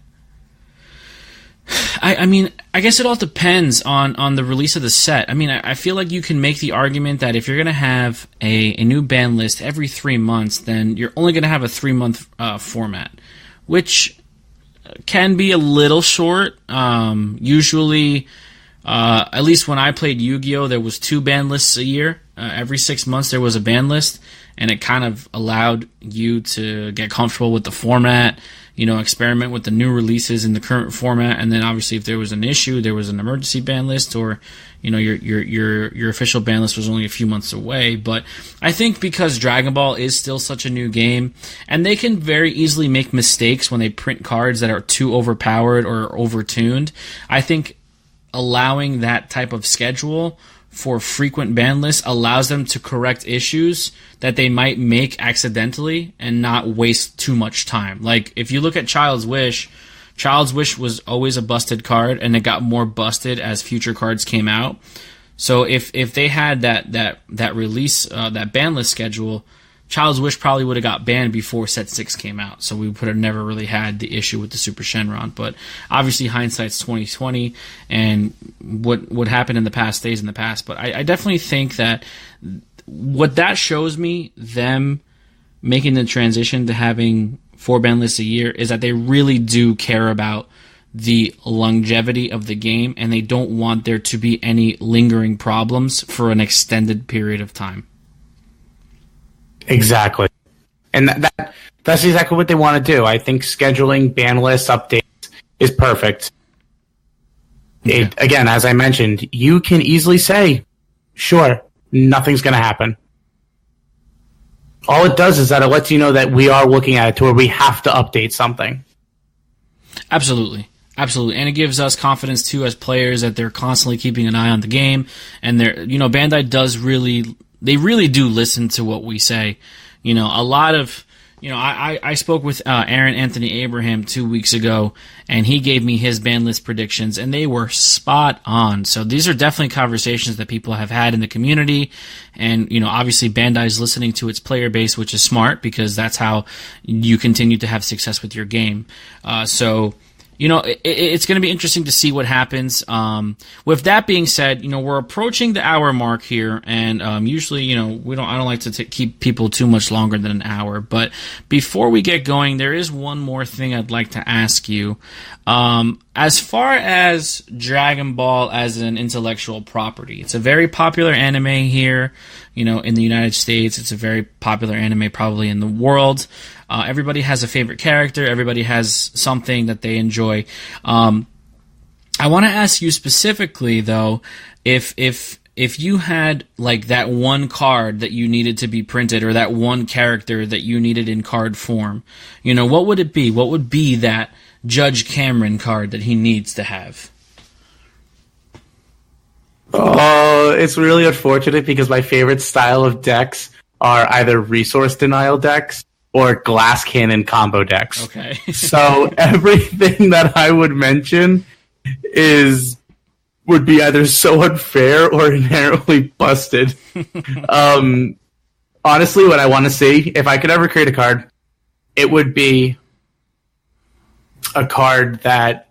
[SPEAKER 2] I mean, I guess it all depends on the release of the set. I mean, I feel like you can make the argument that if you're going to have a new ban list every 3 months, then you're only going to have a 3-month format, which can be a little short. Usually, at least when I played Yu-Gi-Oh!, there was 2 ban lists a year. Every 6 months there was a ban list, and it kind of allowed you to get comfortable with the format, experiment with the new releases in the current format, and then obviously if there was an issue, there was an emergency ban list, or your official ban list was only a few months away. But I think because Dragon Ball is still such a new game, and they can very easily make mistakes when they print cards that are too overpowered or overtuned, I think allowing that type of schedule for frequent ban lists allows them to correct issues that they might make accidentally and not waste too much time. Like, if you look at Child's Wish was always a busted card, and it got more busted as future cards came out. So if they had that release, that ban list schedule, Child's Wish probably would have got banned before Set 6 came out, so we would have never really had the issue with the Super Shenron. But obviously hindsight's 20/20, and what happened in the past stays in the past. But I definitely think that what that shows me, them making the transition to having 4 ban lists a year, is that they really do care about the longevity of the game, and they don't want there to be any lingering problems for an extended period of time.
[SPEAKER 1] Exactly. And that's exactly what they want to do. I think scheduling ban list updates is perfect. Okay. Again, as I mentioned, you can easily say, sure, nothing's going to happen. All it does is that it lets you know that we are looking at it to where we have to update something.
[SPEAKER 2] Absolutely. Absolutely. And it gives us confidence, too, as players, that they're constantly keeping an eye on the game. And Bandai does they really do listen to what we say. A lot of, I spoke with Aaron Anthony Abraham 2 weeks ago, and he gave me his ban list predictions, and they were spot on. So these are definitely conversations that people have had in the community. And, obviously Bandai's listening to its player base, which is smart, because that's how you continue to have success with your game. It's going to be interesting to see what happens. With that being said, we're approaching the hour mark here, and usually, I don't like to keep people too much longer than an hour. But before we get going, there is one more thing I'd like to ask you. As far as Dragon Ball as an intellectual property, it's a very popular anime here, in the United States. It's a very popular anime probably in the world. Everybody has a favorite character. Everybody has something that they enjoy. I want to ask you specifically, though, if you had like that one card that you needed to be printed, or that one character that you needed in card form, what would it be? What would be that Judge Cameron card that he needs to have?
[SPEAKER 1] Oh, it's really unfortunate, because my favorite style of decks are either resource denial decks or glass cannon combo decks.
[SPEAKER 2] Okay. So
[SPEAKER 1] everything that I would mention would be either so unfair or inherently busted. Honestly, what I want to see, if I could ever create a card, it would be a card that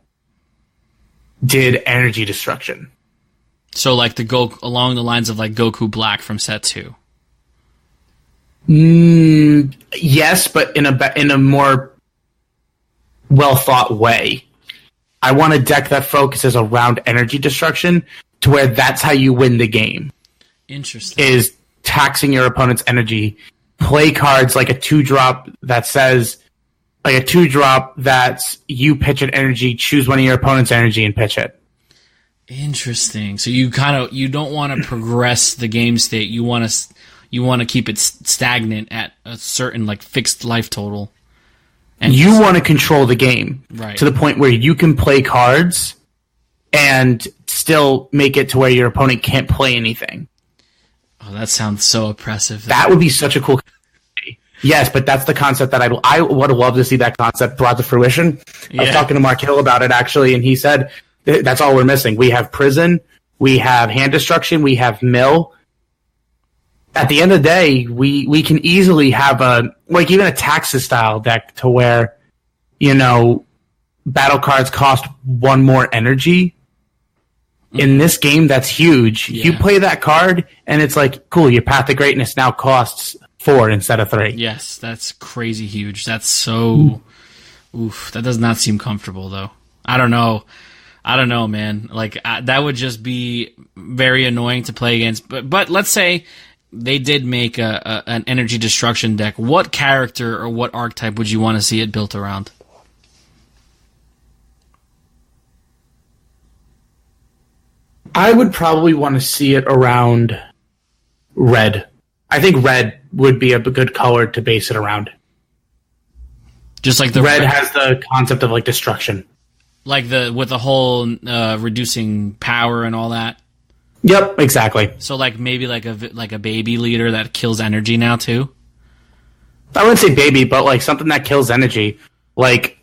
[SPEAKER 1] did energy destruction.
[SPEAKER 2] So like along the lines of like Goku Black from Set 2.
[SPEAKER 1] Yes, but in a more well thought way. I want a deck that focuses around energy destruction, to where that's how you win the game.
[SPEAKER 2] Interesting.
[SPEAKER 1] Is taxing your opponent's energy. Play cards like a 2-drop that says, you pitch an energy, choose one of your opponent's energy and pitch it.
[SPEAKER 2] Interesting. So you don't want to progress the game state. You want to keep it stagnant at a certain like fixed life total.
[SPEAKER 1] And you want to control the game to the point where you can play cards and still make it to where your opponent can't play anything.
[SPEAKER 2] Oh, that sounds so oppressive.
[SPEAKER 1] That would be such a cool. Yes, but that's the concept that I would love to see that concept brought to fruition. I was talking to Mark Hill about it actually, and he said that's all we're missing. We have prison, we have hand destruction, we have mill. At the end of the day, we can easily have even a Taxes style deck to where, battle cards cost one more energy. In this game, that's huge. Yeah. You play that card, and it's like, cool, your Path to Greatness now costs 4 instead of 3.
[SPEAKER 2] Yes, that's crazy huge. That's so... Oof, that does not seem comfortable, though. I don't know, man. Like, that would just be very annoying to play against. But let's say they did make an energy destruction deck. What character or what archetype would you want to see it built around?
[SPEAKER 1] I would probably want to see it around red. I think red would be a good color to base it around.
[SPEAKER 2] Just like the
[SPEAKER 1] red has the concept of like destruction,
[SPEAKER 2] like with the whole reducing power and all that.
[SPEAKER 1] Yep, exactly.
[SPEAKER 2] So like maybe like a baby leader that kills energy now too.
[SPEAKER 1] I wouldn't say baby, but like something that kills energy, like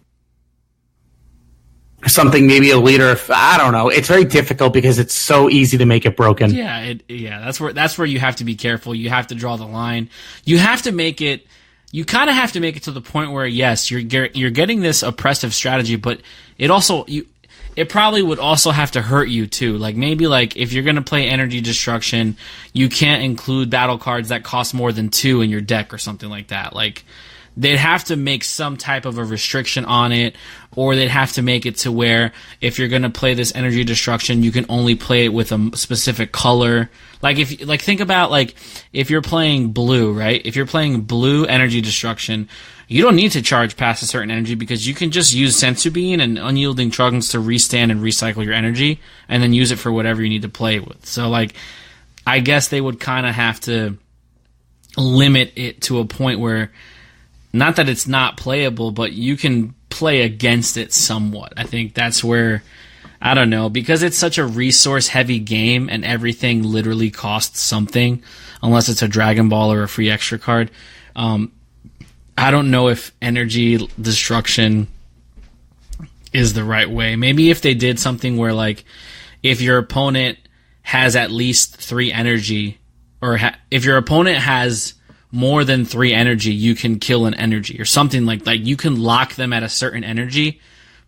[SPEAKER 1] something maybe a leader. I don't know. It's very difficult because it's so easy to make it broken.
[SPEAKER 2] Yeah, that's where you have to be careful. You have to draw the line. You have to make it. You kind of have to make it to the point where yes, you're getting this oppressive strategy, but it probably would also have to hurt you too. Like maybe like if you're gonna play energy destruction, you can't include battle cards that cost more than 2 in your deck or something like that. Like they'd have to make some type of a restriction on it, or they'd have to make it to where if you're gonna play this energy destruction, you can only play it with a specific color. Like think about like if you're playing blue, right? If you're playing blue energy destruction, you don't need to charge past a certain energy because you can just use Sensu Bean and Unyielding Trunks to restand and recycle your energy, and then use it for whatever you need to play with. So like, I guess they would kind of have to limit it to a point where, not that it's not playable, but you can play against it somewhat. I think that's where, I don't know, because it's such a resource-heavy game and everything literally costs something, unless it's a Dragon Ball or a free extra card. I don't know if energy destruction is the right way. Maybe if they did something where, like, if your opponent has at least 3 energy, or if your opponent has more than 3 energy, you can kill an energy or something like that. You can lock them at a certain energy.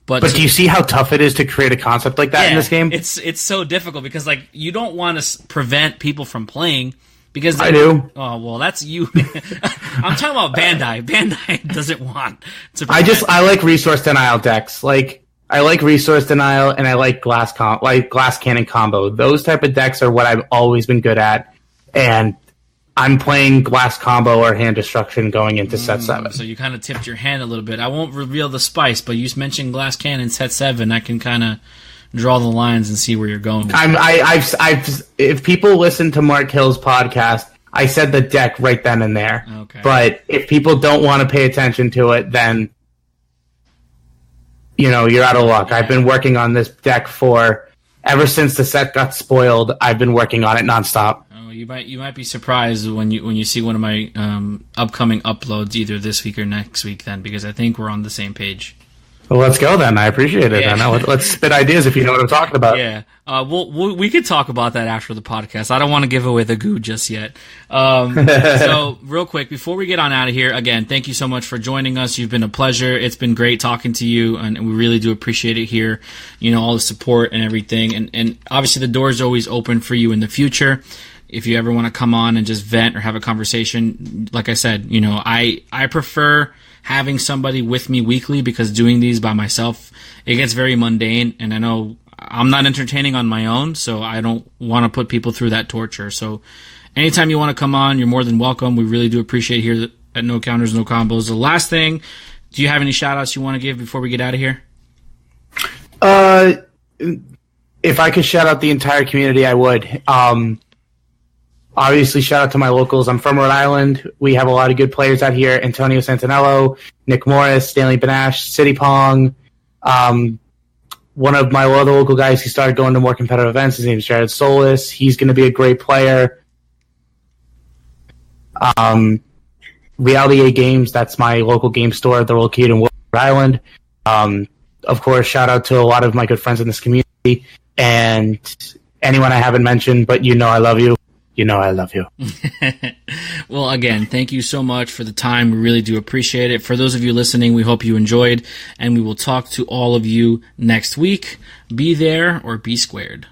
[SPEAKER 2] But
[SPEAKER 1] do you see how tough it is to create a concept like that in this game?
[SPEAKER 2] It's so difficult because like you don't want to prevent people from playing because
[SPEAKER 1] I do.
[SPEAKER 2] Oh well, that's you. I'm talking about Bandai. Bandai doesn't want to.
[SPEAKER 1] I like resource denial decks. Like I like resource denial and I like glass cannon combo. Those type of decks are what I've always been good at, and I'm playing glass combo or hand destruction going into set 7.
[SPEAKER 2] So you kind of tipped your hand a little bit. I won't reveal the spice, but you mentioned glass cannon set 7. I can kind of draw the lines and see where you're going.
[SPEAKER 1] If people listen to Mark Hill's podcast, I said the deck right then and there.
[SPEAKER 2] Okay.
[SPEAKER 1] But if people don't want to pay attention to it, then you're out of luck. Yeah. I've been working on this deck ever since the set got spoiled. I've been working on it nonstop.
[SPEAKER 2] You might be surprised when you see one of my upcoming uploads either this week or next week then, because I think we're on the same page.
[SPEAKER 1] Well, let's go then. I appreciate it. Yeah. Let's spit ideas if you know what I'm talking about.
[SPEAKER 2] Yeah. We could talk about that after the podcast. I don't want to give away the goo just yet. So real quick, before we get on out of here, again, thank you so much for joining us. You've been a pleasure. It's been great talking to you, and we really do appreciate it here. All the support and everything. And obviously the door's always open for you in the future. If you ever want to come on and just vent or have a conversation, like I said, I prefer having somebody with me weekly because doing these by myself, it gets very mundane, and I know I'm not entertaining on my own, so I don't want to put people through that torture. So anytime you want to come on, you're more than welcome. We really do appreciate here at No Counters, No Combos. The last thing, do
[SPEAKER 1] if I could shout out the entire community, I would. Obviously, shout out to my locals. I'm from Rhode Island. We have a lot of good players out here. Antonio Santinello, Nick Morris, Stanley Benash, City Pong. One of my other local guys, he started going to more competitive events. His name is Jared Solis. He's going to be a great player. Reality A Games, that's my local game store. They're located in Rhode Island. Of course, shout out to a lot of my good friends in this community. And anyone I haven't mentioned, but I love you. I love you.
[SPEAKER 2] Well, again, thank you so much for the time. We really do appreciate it. For those of you listening, we hope you enjoyed, and we will talk to all of you next week. Be there or be squared.